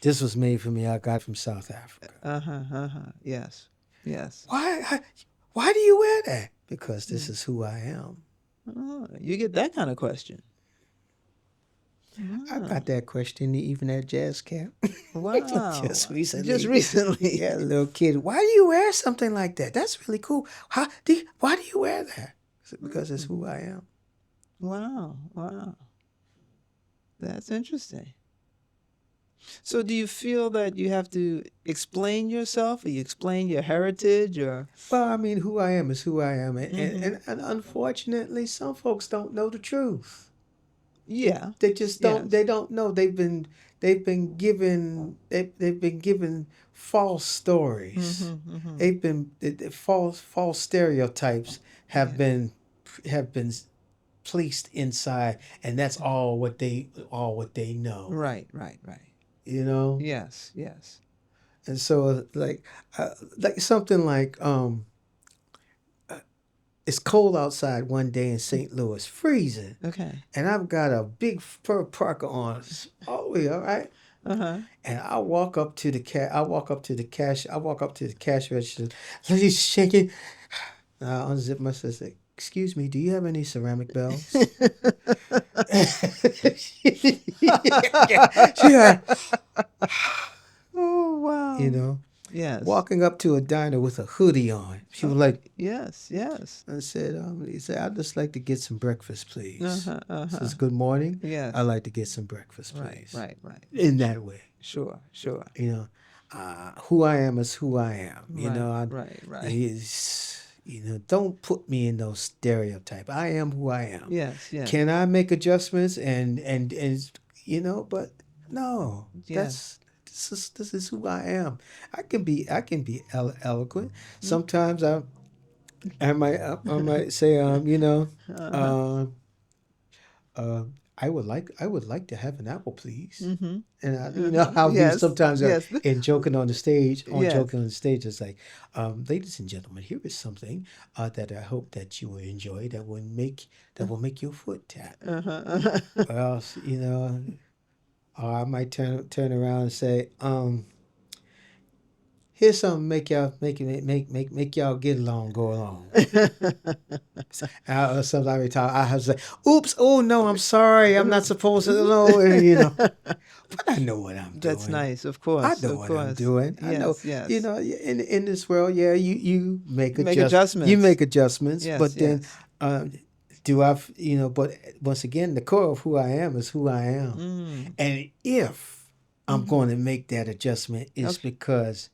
This was made for me. I got it from South Africa. Yes. Yes. Why do you wear that? Because this is who I am. Oh, you get that kind of question. I got that question even at jazz camp. Wow. Just recently. Just recently. Yeah, little kid. Why do you wear something like that? That's really cool. Why do you wear that? Because it's who I am. Wow. Wow. That's interesting. So do you feel that you have to explain yourself, or you explain your heritage, or? Well, I mean, who I am is who I am. And unfortunately, some folks don't know the truth. Yeah. They just don't. Yes. They don't know. They've been given false stories. They've been false stereotypes have been placed inside, and that's all what they know. Right. Right. Right. Yes. Yes. And so like something like it's cold outside one day in St. Louis, freezing. Okay. And I've got a big fur parka on. Oh, yeah, all right. And I walk up to the cash register. He's shaking. I unzip my sister. excuse me, do you have any ceramic bells? Yeah. Oh, wow. You know, Yes. walking up to a diner with a hoodie on. She was like, Yes, yes. I said, he said, I'd just like to get some breakfast, please. Says, Uh-huh. good morning. Yes. I'd like to get some breakfast, Right, please. right, right. In that way. Sure, sure. You know, who I am is who I am. You Right, know, right. you know, don't put me in those stereotypes. I am who I am. Yes, yes. Can I make adjustments and you know, but no. Yes. This is who I am. I can be eloquent. Sometimes I might say you know, I would like to have an apple, please. Mm-hmm. And you know how you Yes, sometimes are yes. in joking on the stage, Yes. it's like, ladies and gentlemen, here is something that I hope that you will enjoy that will make your foot tap. Uh-huh. Or else, you know, or I might turn around and say, here's something make y'all get along, go along. Or sometimes I have to say, oops, oh no, I'm sorry, I'm not supposed to know, you know. But I know what I'm doing. That's nice, of course. I know what I'm doing. I know, Yes. you know, in this world, yeah, you make adjustments. You make adjustments, Yes, but yes. then you know, but once again, the core of who I am is who I am. And if I'm going to make that adjustment, it's because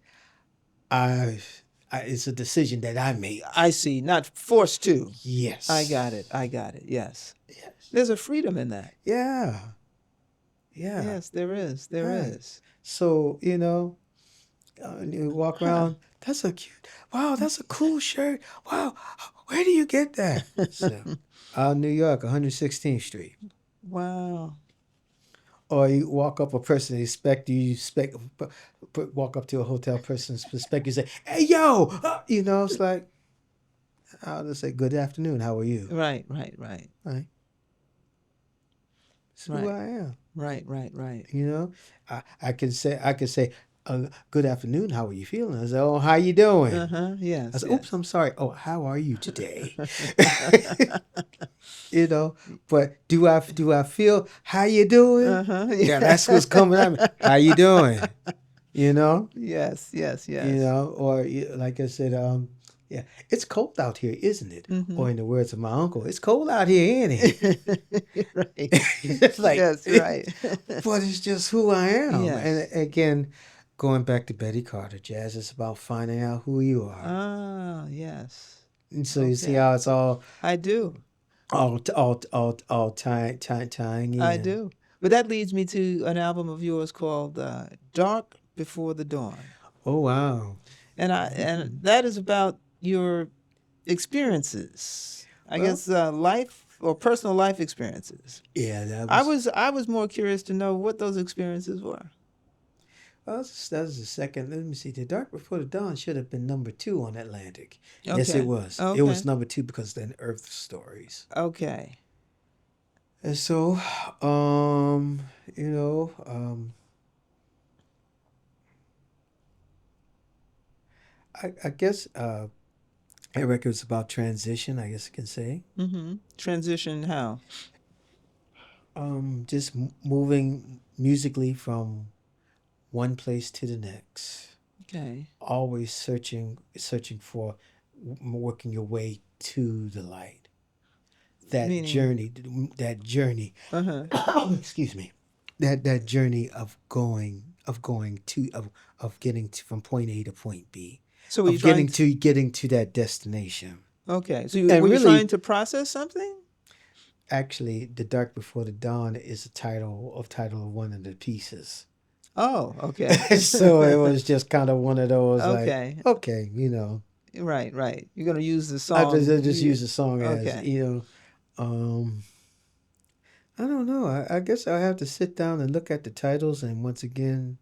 it's a decision that I made. I see. Not forced to. Yes. I got it. Yes. There's a freedom in that. Yeah. Yeah. Yes, there is. There Right. is. So, you know, you walk around, that's a cool shirt. Wow, where do you get that? So, New York, 116th Street. Wow. Or you walk up a person, walk up to a hotel person, expect you say, hey, yo, you know, it's like, I'll just say, good afternoon, how are you? Right. Right. It's who Right. I am. Right. You know, I can say, good afternoon. How are you feeling? I say, oh, how you doing? Yes. I said, oops, I'm sorry. Oh, how are you today? You know, but do I feel how you doing? Yeah, that's what's coming at me. How you doing? You know? Yes. You know, or like I said, yeah, it's cold out here, isn't it? Or in the words of my uncle, it's cold out here, ain't it? Right. It's like, Yes, right. but it's just who I am. Yes. And again, going back to Betty Carter, jazz is about finding out who you are. Ah, yes. And so you see how it's all I do. tying in. I do. But that leads me to an album of yours called Dark Before the Dawn. Oh wow. And that is about your experiences. I guess life or personal life experiences. Yeah, that I was more curious to know what those experiences were. Well, that was the second. Let me see. The Dark Before the Dawn should have been number 2 on Atlantic. Yes, Okay. it was. Okay. It was number 2 because then Earth Stories. Okay. And so, you know, I guess that record's about transition. I guess I can say. Transition how? Just moving musically from one place to the next. Okay. Always searching for working your way to the light. That journey. Excuse me. That journey of getting from point A to point B. So were you getting to that destination. Okay. So were you trying to process something? Actually, The Dark Before the Dawn is the title of one of the pieces. Oh, okay. So it was just kind of one of those okay. like, okay, you know. Right. You're going to use the song. I just use the song as, okay. you know, I don't know. I guess I have to sit down and look at the titles and once again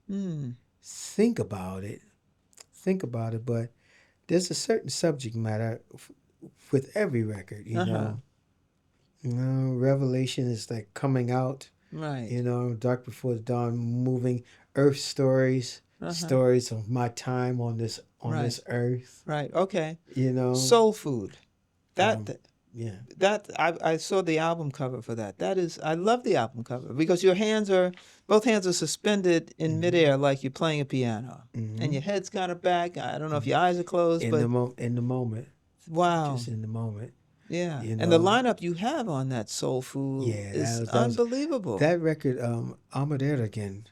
think about it. But there's a certain subject matter with every record, you know. You know, Revelation is like coming out. Right. You know, Dark Before the Dawn, moving Earth Stories, stories of my time on this earth. Right. Okay. You know, Soul food. That Yeah. That I saw the album cover for that. That is, I love the album cover because your both hands are suspended in midair like you're playing a piano, and your head's kind of back. I don't know if your eyes are closed, but In the moment, wow, just in the moment, yeah. you And the know. lineup you have on that Soul Food Yeah, is that was unbelievable. that record. Ahmet Ertegun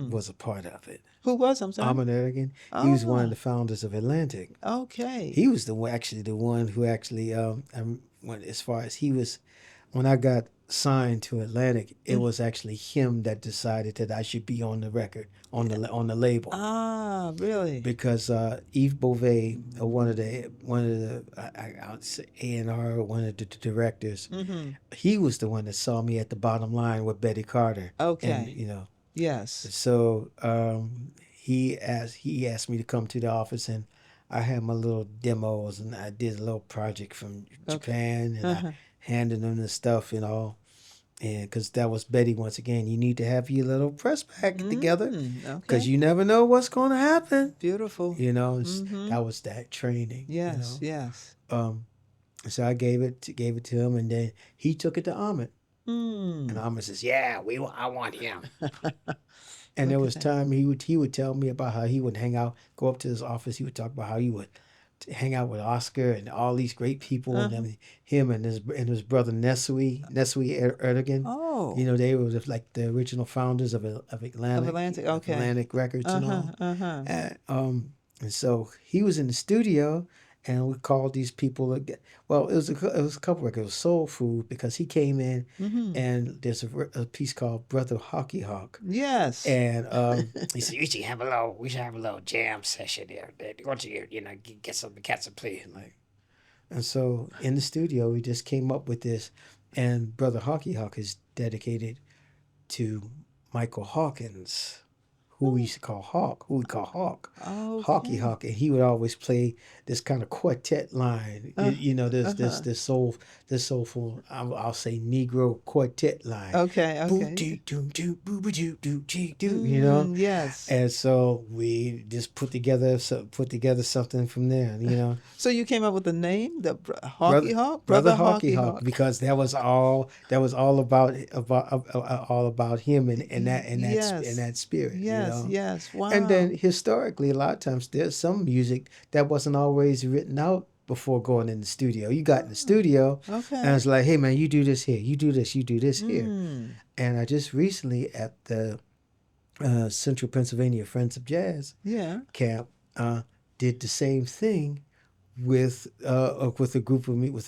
was a part of it. Who was? I'm sorry. Ahmet Ertegun, he was one of Ah, the founders of Atlantic. okay. He was actually the one who actually went as far as he was. When I got signed to Atlantic, it was actually him that decided that I should be on the record on the label. Ah, really? Because Yves Beauvais, one of the I would say A&R, one of the directors, he was the one that saw me at the bottom line with Betty Carter, and Okay. Yes. so he asked me to come to the office, and I had my little demos, and I did a little project from Okay. Japan, and I handed them the stuff and all. And because that was Betty once again, you need to have your little press pack together because Okay. you never know what's going to happen. Beautiful. That was that training. Yes. Yes. So I gave it to him, and then he took it to Ahmet, Mm. and Ahmet says, "Yeah, I want him." And Look there at was that. time he would tell me about how he would hang out, go up to his office. He would talk about how he would hang out with Oscar and all these great people, and then him and his brother Nesui Erdogan. Oh. They were like the original founders of Atlantic, Of Atlantic. Okay. Atlantic Records and all. Uh-huh. And so he was in the studio, and we called these people again. Well, it was a couple records. It was Soul Food because he came in, and there's a piece called Brother Hockey Hawk. Yes. And he said, we should have a little jam session there. Why don't you, get some cats and play. And so in the studio, we just came up with this. And Brother Hockey Hawk is dedicated to Michael Hawkins, who we used to call Hawk, who we call Hawk. Okay. Hockey Hawk. And he would always play this kind of quartet line. This soulful, I'll say Negro quartet line. Okay. Yes. And so we just put together something from there. So you came up with the name, the Hockey Hawk, Brother Hockey Hawk, because that was all about him and that spirit. Yes. Yes. Wow. And then historically, a lot of times there's some music that wasn't always written out before going in the studio. You got in the studio, and it's like, hey man, you do this here, you do this here. And I just recently at the Central Pennsylvania Friends of Jazz camp did the same thing with a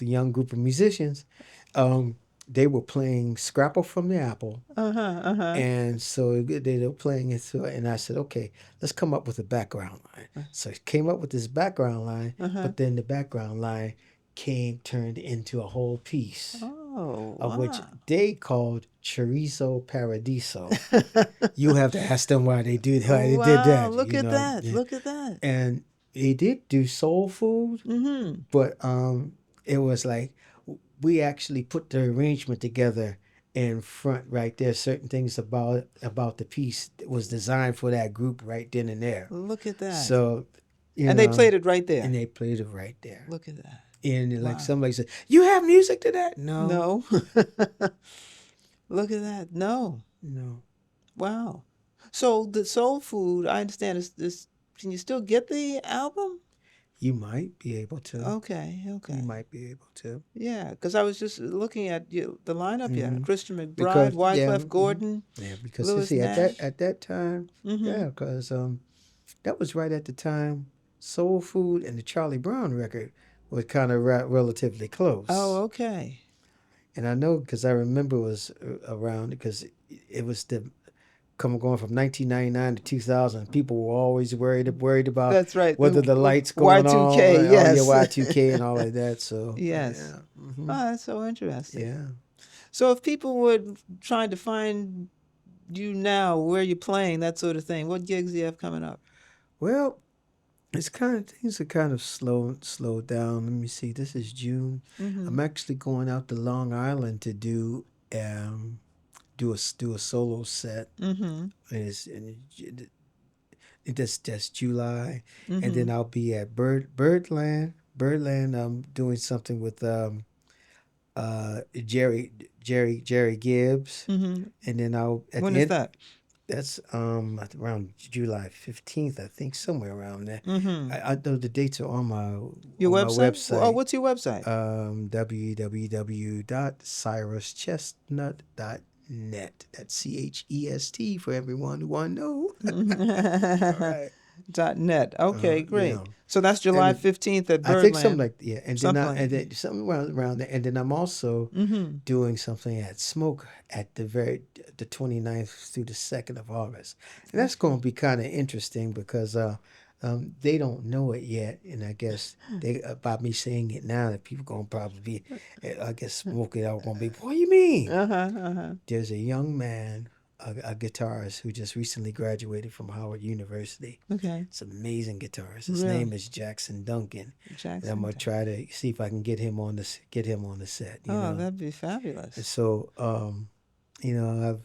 young group of musicians. They were playing Scrapple from the Apple. And so they were playing it. And I said, okay, let's come up with a background line. So I came up with this background line, but then the background line turned into a whole piece. Of which they called Chorizo Paradiso. You have to ask them why they did that. Look at that. Look at that. And they did do soul food, but it was like we actually put the arrangement together in front right there. Certain things about the piece that was designed for that group right then and there. Look at that. So, they played it right there. And they played it right there. Look at that. And like somebody said, you have music to that? No. Look at that. No. Wow. So the Soul Food, I understand is can you still get the album? You might be able to. Okay. You might be able to. Yeah, because I was just looking at the lineup. Yeah, Christian McBride, Wyclef Gordon. Yeah, because Louis see Nash. at that time, because that was right at the time Soul Food and the Charlie Brown record were kind of relatively close. Oh, okay. And I know because I remember it was around because it was going from 1999 to 2000. People were always worried about that's right whether the lights going on. Y2K, yes. Y2K and all like that. So yes. Yeah. Oh, that's so interesting. Yeah. So if people were trying to find you now, where you're playing, that sort of thing, what gigs do you have coming up? Well, things are kind of slowed down. Let me see. This is June. I'm actually going out to Long Island to do a solo set. That's July, and then I'll be at Birdland Birdland, I'm doing something with Jerry Gibbs, Mm-hmm. and then I'll at When the is end. that? That's around July 15th, I think, somewhere around there. Mm-hmm. I know the dates are on Your my website? Oh, website. what's your website? www.cyruschestnut.net. That's CHEST for everyone who want to know. All right. .net. Okay, great. Yeah. So that's July And 15th at I think something Birdland. like yeah, Something like and then something around there, and then I'm also Mm-hmm. doing something at Smoke at the 29th through the 2nd of August, and that's going to be kind of interesting because they don't know it yet, and I guess they by me saying it now, that people going to probably be, I guess Smoke it out going to be. What do you mean? There's a young man, a guitarist who just recently graduated from Howard University. Okay. It's an amazing guitarist. His Really? name is Jackson Duncan. And I'm gonna Jackson. try to see if I can get him on the set. You Oh, know. that'd be And fabulous. so, you know,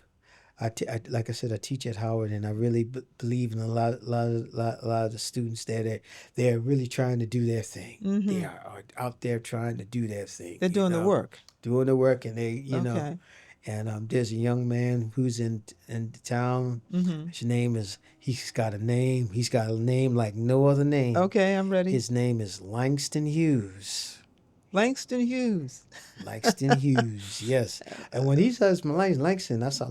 like I said, I teach at Howard, and I really believe in a lot of the students there. They're really trying to do their thing. Mm-hmm. They are out there trying to do their thing. They're doing the work. Doing the work, and they, you know. Okay. And there's a young man who's in town. Mm-hmm. His name is. He's got a name. He's got a name like no other name. Okay, I'm ready. His name is Langston Hughes. Langston Hughes. Langston Hughes, yes. And when he says my name's Langston, I said,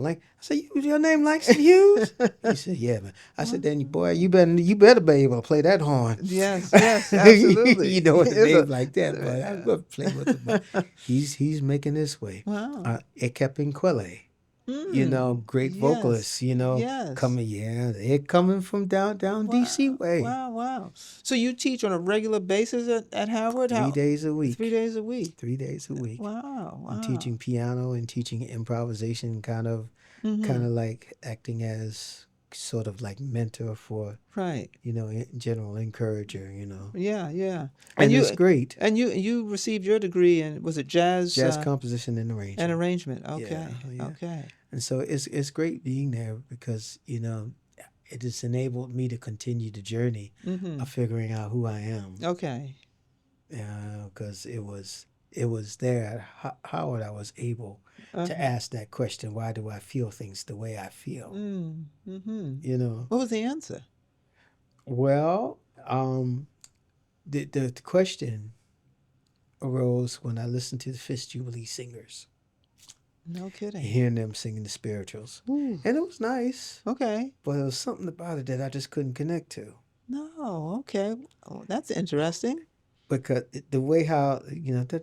your name Langston Hughes? He said, yeah, man. I said, then boy, you better be able to play that horn. Yes, absolutely. You know what a It's name like that, but I'm gonna play with him. But he's making his way. Wow. Ekepinkwele. You know, great Yes, vocalists, you know, yes. they're coming from down DC way. Wow. So you teach on a regular basis at Howard? 3 days a week. 3 days a week. 3 days a week. Wow. I'm teaching piano and teaching improvisation, kind of like acting as sort of like mentor for, right. You know, in general encourager, you know. Yeah. And it's great. And you received your degree in, was it jazz? Jazz composition and arrangement. And arrangement. Okay. Yeah. Okay. And so it's great being there because, you know, it has enabled me to continue the journey of figuring out who I am. Okay. Because it was there at Howard I was able to ask that question, why do I feel things the way I feel? Mm-hmm. You know. What was the answer? Well, the question arose when I listened to the Fifth Jubilee singers. No kidding. Hearing them singing the spirituals. Ooh. And it was nice. Okay. But there was something about it that I just couldn't connect to. No, okay. Oh, that's interesting. Because the way how, you know, and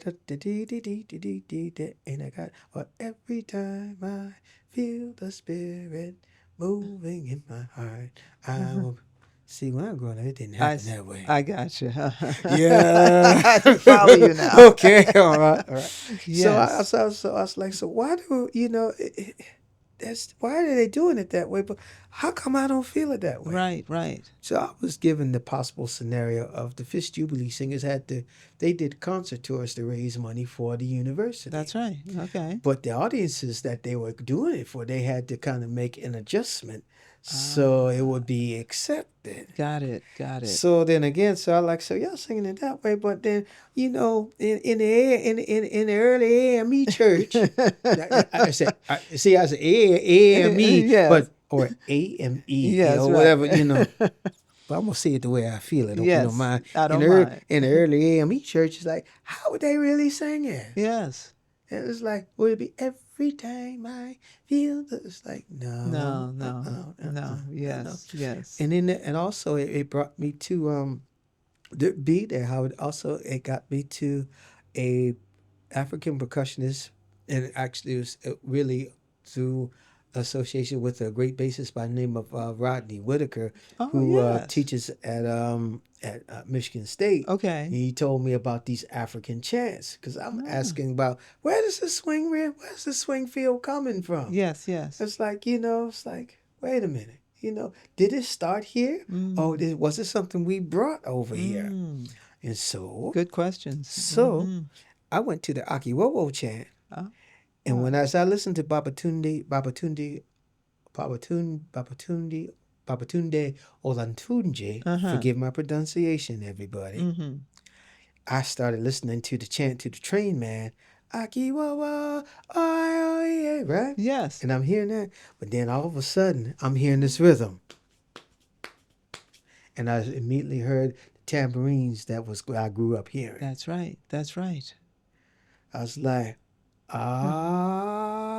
I got, or every time I feel the spirit moving in my heart, I will. See, when I grew up, it didn't happen that way. I got you. Yeah. I follow you now. Okay, all right. Yes. So I was like, so why do, you know, why are they doing it that way? But how come I don't feel it that way? Right. So I was given the possible scenario of the Fifth Jubilee singers they did concert tours to raise money for the university. That's right. Okay. But the audiences that they were doing it for, they had to kind of make an adjustment so it would be accepted. Got it. So then again, so y'all singing it that way, but then, you know, in the early AME church, I said AME, Yes. but or AME, Yes, you know, right. whatever, you know. But I'm gonna say it the way I feel it. Yes, You don't mind. I don't mind. In the early AME church, it's like, how would they really sing it? Yes. And it's like, would it be every time I feel this? It's like, no. Yes. And then, and also it brought me to be there. How it got me to a African percussionist, and actually it was really through association with a great bassist by the name of Rodney Whitaker, who teaches at Michigan State. Okay. And he told me about these African chants because I'm asking about where's the swing feel coming from? Yes. It's like, you know, it's like, wait a minute, you know, did it start here? Or was it something we brought over here? And so, good questions. So I went to the Akiwowo chant. And when I listened to Babatunde Olantunje, forgive my pronunciation, everybody. I started listening to the chant to the train man. Akiwawa, right? Yes. And I'm hearing that. But then all of a sudden, I'm hearing this rhythm. And I immediately heard the tambourines that was I grew up hearing. That's right. That's right. I was like, oh.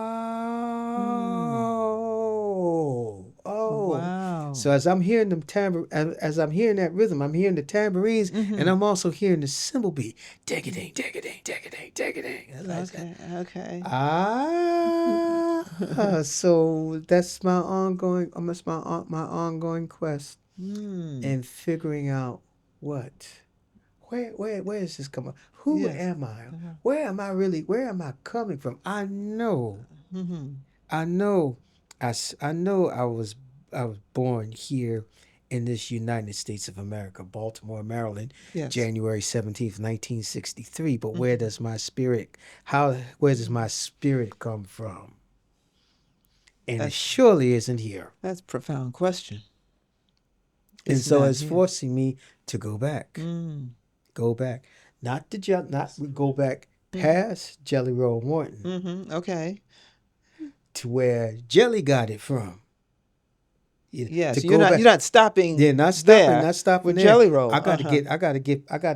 Wow. So as I'm hearing as I'm hearing that rhythm, I'm hearing the tambourines, and I'm also hearing the cymbal beat. Dig-a-ding, dig-a-ding, dig-a-ding, dig-a-ding. Okay. So that's my ongoing quest in figuring out where is this coming? Who Yes. am I? Where am I coming from? I know I know I was born here in this United States of America, Baltimore, Maryland, Yes. January 17th, 1963. But where does my spirit come from? And it surely isn't here. That's a profound question. And so it's forcing me to go back. Go back. Not go back past Jelly Roll Morton. Okay. To where Jelly got it from. Yes, you're not stopping. Yeah, not stopping with there. Jelly Roll. I gotta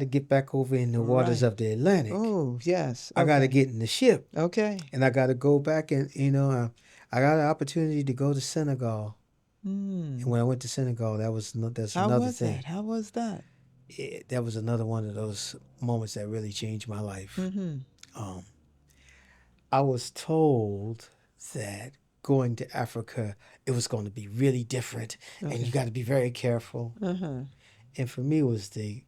get back over in the waters of the Atlantic. Oh, yes. Okay. I gotta get in the ship. Okay. And I gotta go back and I got an opportunity to go to Senegal. And when I went to Senegal, that's another thing. How was that? That was another one of those moments that really changed my life. I was told that going to Africa, it was going to be really different, and you got to be very careful. And for me, it was the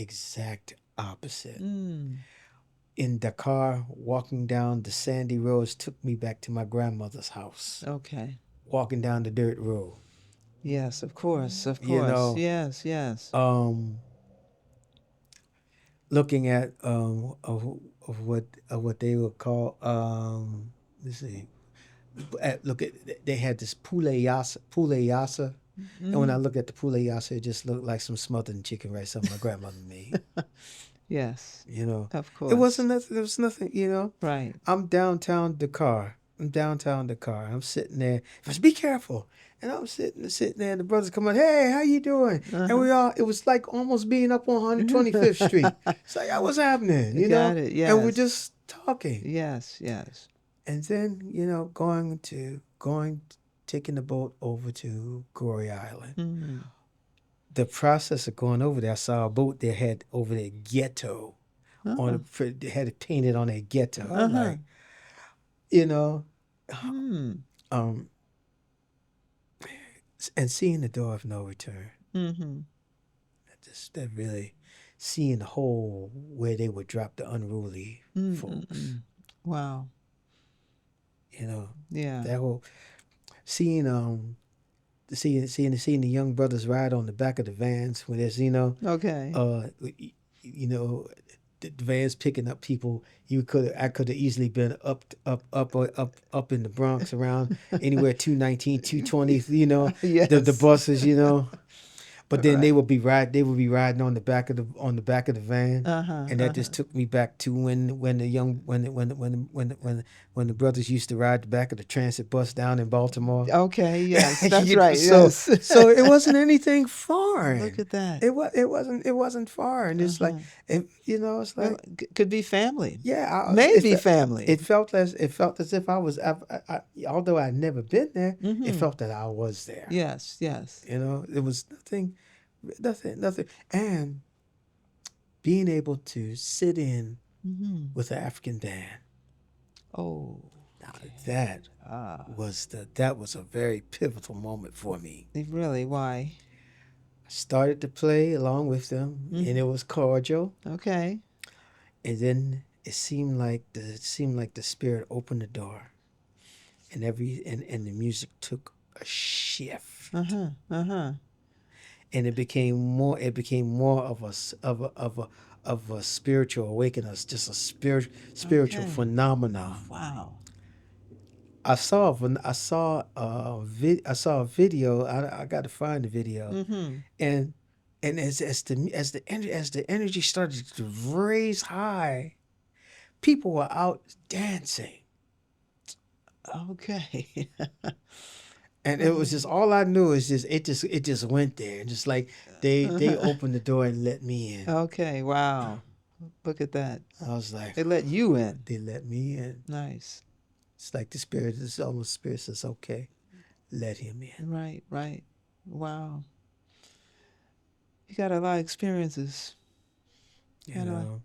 exact opposite. In Dakar, walking down the sandy roads took me back to my grandmother's house. Okay. Walking down the dirt road. Yes, of course. Yes. Looking at of what they would call let's see. They had this poulet yassa. And when I looked at the poulet yassa, it just looked like some smothered chicken rice something my grandmother made. Yes. Of course. It was nothing, Right. I'm downtown Dakar. I'm sitting there. Be careful. And I'm sitting there, and the brothers come on, hey, how you doing? And it was like almost being up on 125th Street. It's like, what's happening? You know? Got it, yes. And we're just talking. Yes. And then, taking the boat over to Goree Island. The process of going over there, I saw a boat they had over there, ghetto. They had it painted on a ghetto. I'm like, and seeing the door of no return. That really, seeing the hole where they would drop the unruly folks. Wow. Yeah. That whole seeing the young brothers ride on the back of the vans when there's Okay. the vans picking up people. I could have easily been up in the Bronx around anywhere 219, 220. Yes. The buses. But then they would be riding on the back of the van, and that just took me back to when the brothers used to ride the back of the transit bus down in Baltimore. Okay, yes, that's right. So it wasn't anything foreign. Look at that. It wasn't foreign. It's like it's like could be family. Yeah, maybe family. It felt as if I was. Although I'd never been there, it felt that I was there. Yes. It was nothing, and being able to sit in with an African band. Oh, now that was a very pivotal moment for me. Really? Why? I started to play along with them, and it was cordial. Okay. And then it seemed like the spirit opened the door, and the music took a shift. And it became more of a spiritual awakening, just a spiritual phenomenon. Wow. I saw a video. I got to find the video, and And as the energy started to raise high, people were out dancing. Okay. And it was just all I knew is it just went there, and just like they opened the door and let me in. Okay. Wow. Look at that. I was like, They let you in. they let me in. Nice. It's like the spirit. It's almost spirit says, okay, let him in. Right. Right. Wow. You got a lot of experiences. You know.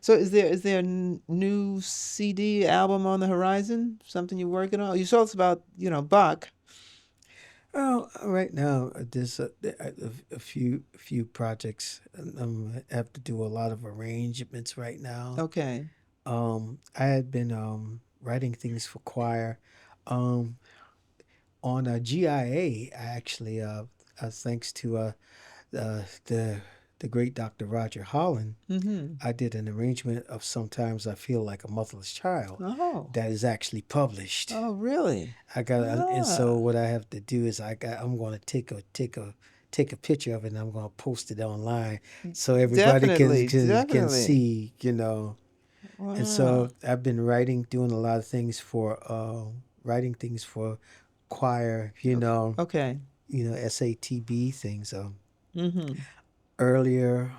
So is there a new CD album on the horizon? Something you're working on? You told us about Bach. Well, right now there's a few projects. I have to do a lot of arrangements right now. Okay. I had been writing things for choir. On a GIA, I actually, thanks to the great Dr. Roger Holland, Mm-hmm. I did an arrangement of Sometimes I Feel Like a Motherless Child Oh. that is actually published. Oh, really? And so Ah. what I have to do is I'm going to take a picture of it, and I'm going to post it online so everybody Definitely. can Definitely. see, And so Wow. I've been doing a lot of things writing things for choir, Okay. SATB things. Mm-hmm. Earlier,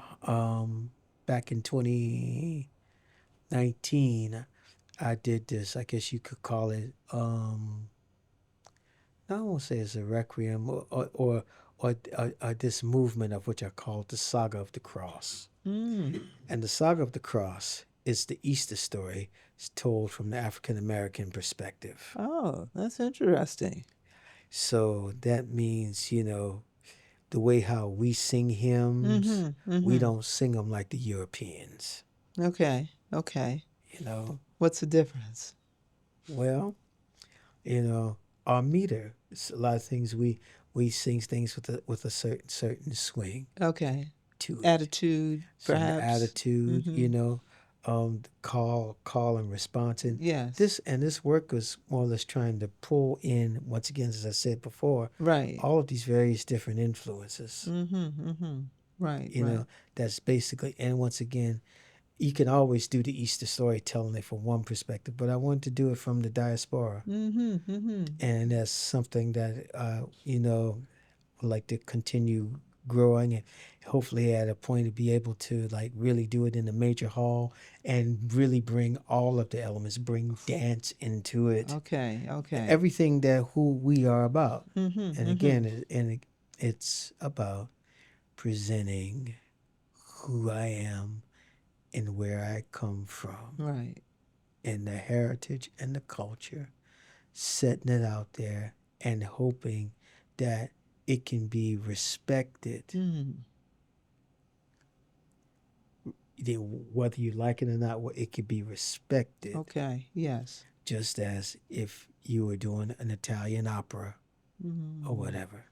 back in 2019, I did this. I guess you could call it. I won't say it's a requiem or this movement of which I call the Saga of the Cross. Mm. And the Saga of the Cross is the Easter story. It's told from the African American perspective. Oh, that's interesting. So that means, the way how we sing hymns, Mm-hmm. we Mm-hmm. don't sing them like the Europeans. Okay. Okay. You know, What's the difference? well, our meter. It's a lot of things we sing things with a certain swing Okay. to it, Attitude, certain perhaps. attitude. Mm-hmm. Call and response, and Yes. this work was more or less trying to pull in, once again, as I said before, Right. all of these various different influences. Mm-hmm. Mm-hmm. Right. Right. That's basically, and once again, you can always do the Easter story telling it from one perspective, but I wanted to do it from the diaspora. Mm-hmm. Mm-hmm. And that's something that would like to continue growing, and hopefully at a point to be able to like really do it in a major hall and really bring all of the elements, bring dance into it, Okay. Okay. everything that who we are about. Mm-hmm. And Mm-hmm. again, it's about presenting who I am and where I come from, Right. and the heritage and the culture, setting it out there and hoping that it can be respected. Mm. Whether you like it or not, it can be respected, Okay. Yes. just as if you were doing an Italian opera or Mm. whatever.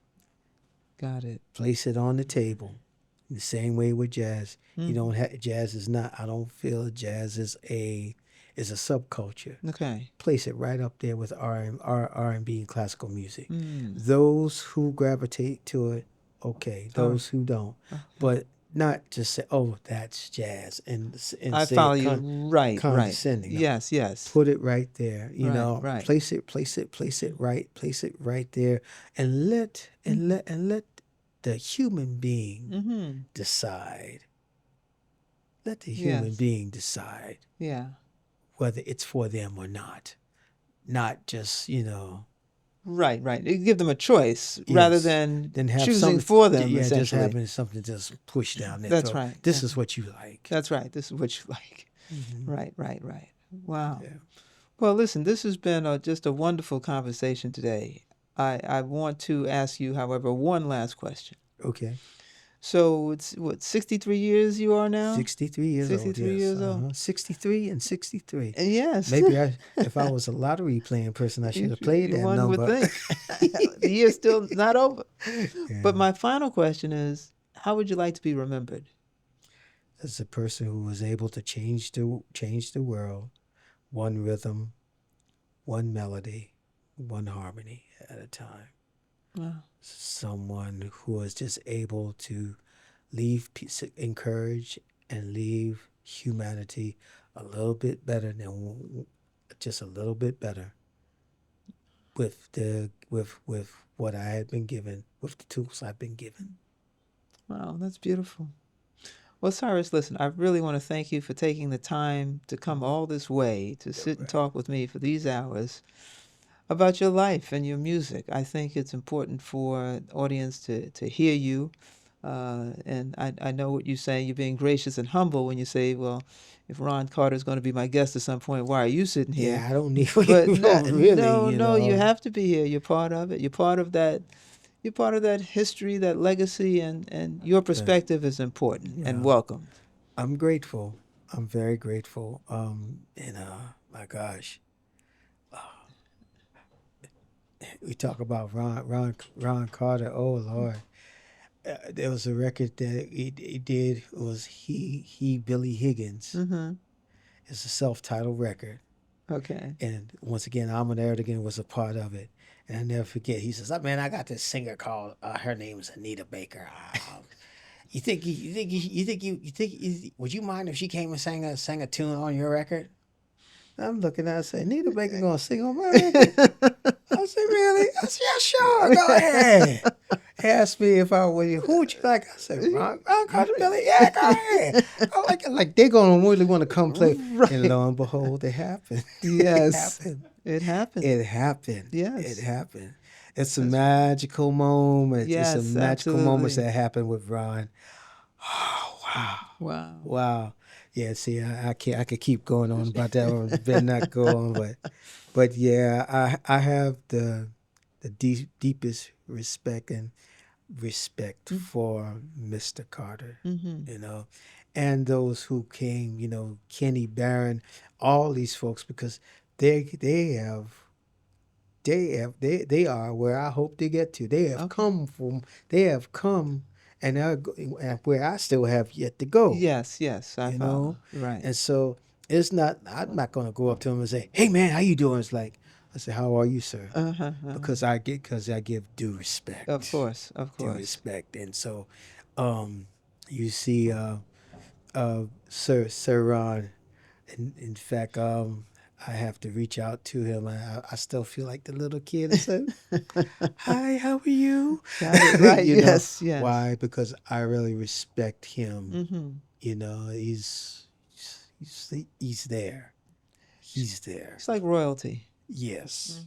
Got it. Place it on the table. The same way with jazz. You Mm. don't have jazz is not. I don't feel jazz is a subculture. Okay. Place it right up there with R&B and classical music. Mm. Those who gravitate to it, okay. Those who don't, Okay. but not just say, "Oh, that's jazz," and I say follow it you. Right. Right. condescending. No. Yes. Yes. Put it right there. Right. Right. Place it right. Place it right there, and let the human being Mm-hmm. decide. Let the human Yes. being decide Yeah. whether it's for them or not. Not just, Right. Right. You give them a choice rather yes. than Then have choosing something, for them. just Essentially. having something just pushed down their That's throat. right. This is what you like. That's right. This is what you like. Mm-hmm. Right. Right. Right. Wow. Yeah. Well, listen, this has been just a wonderful conversation today. I want to ask you, however, one last question. Okay. So it's what, 63 years you are now? 63 years 63 old, yes. years old. 63 and 63. Yes. Maybe if I was a lottery playing person, I should have played that One would number. think. The year's still not over. Yeah. But my final question is, how would you like to be remembered? As a person who was able to change the world, one rhythm, one melody, one harmony at a time. Wow. Someone who was just able to leave encourage and leave humanity a little bit better than just a little bit better with what I had been given, with the tools I've been given. Wow, that's beautiful. Well, Cyrus, listen, I really want to thank you for taking the time to come all this way to sit and talk with me for these hours about your life and your music. I think it's important for the audience to hear you. And I know what you're saying. You're being gracious and humble when you say, well, if Ron Carter's going to be my guest at some point, why are you sitting here? Yeah, I don't need But really, no, you have to be here. You're part of it. You're part of that. You're part of that history, that legacy, and your perspective is important and welcome. I'm grateful. I'm very grateful. My gosh, we talk about Ron Carter. Oh Lord, there was a record that he did. It was he Billy Higgins. Mm-hmm. It's a self-titled record. Okay. And once again, Ahmet Ertegun was a part of it. And I never forget. He says, "Oh, man, I got this singer called her name is Anita Baker. Would you mind if she came and sang a tune on your record?" I'm looking at her and say, "Anita Baker gonna sing on my record?" I said, "Really?" I said, "Yeah, sure, go ahead." He asked me if I would. Who would you like? I said, "Ron Carter, Billy. Yeah, go ahead." I like they're gonna really want to come play. Right. And lo and behold, it happened. Yes, it happened. It happened. Yes, it happened. It's a magical moment. Yes, it's a magical absolutely. moments that happened with Ron. Oh, wow. Wow. Yeah, see, I could keep going on about that, or better not go on, but yeah, I have the deepest respect for Mr. Carter, Mm-hmm. And those who came, Kenny Barron, all these folks, because they are where I hope to get to. They have come, and where I still have yet to go. Yes, I follow. Right. And so I'm not going to go up to him and say, "Hey man, how you doing?" It's like, I say, "How are you, sir?" Because I give due respect. Of course. Due respect. And so, you see, Sir Ron, in fact, I have to reach out to him. I still feel like the little kid and say, "Hi, how are you?" Right. Yes. Why? Because I really respect him. Mm-hmm. He's there. He's there. It's like royalty. Yes,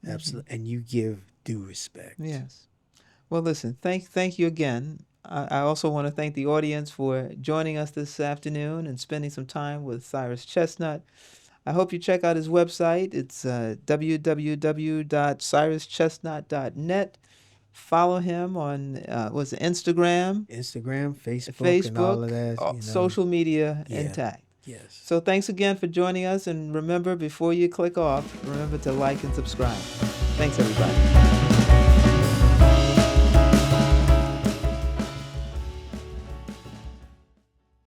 absolutely. And you give due respect. Yes. Well, listen. Thank you again. I also want to thank the audience for joining us this afternoon and spending some time with Cyrus Chestnut. I hope you check out his website. It's www.cyruschestnut.net. Follow him on Instagram, Facebook, and all of that. Social media intact. Yes. So thanks again for joining us. And remember, before you click off, remember to like and subscribe. Thanks, everybody.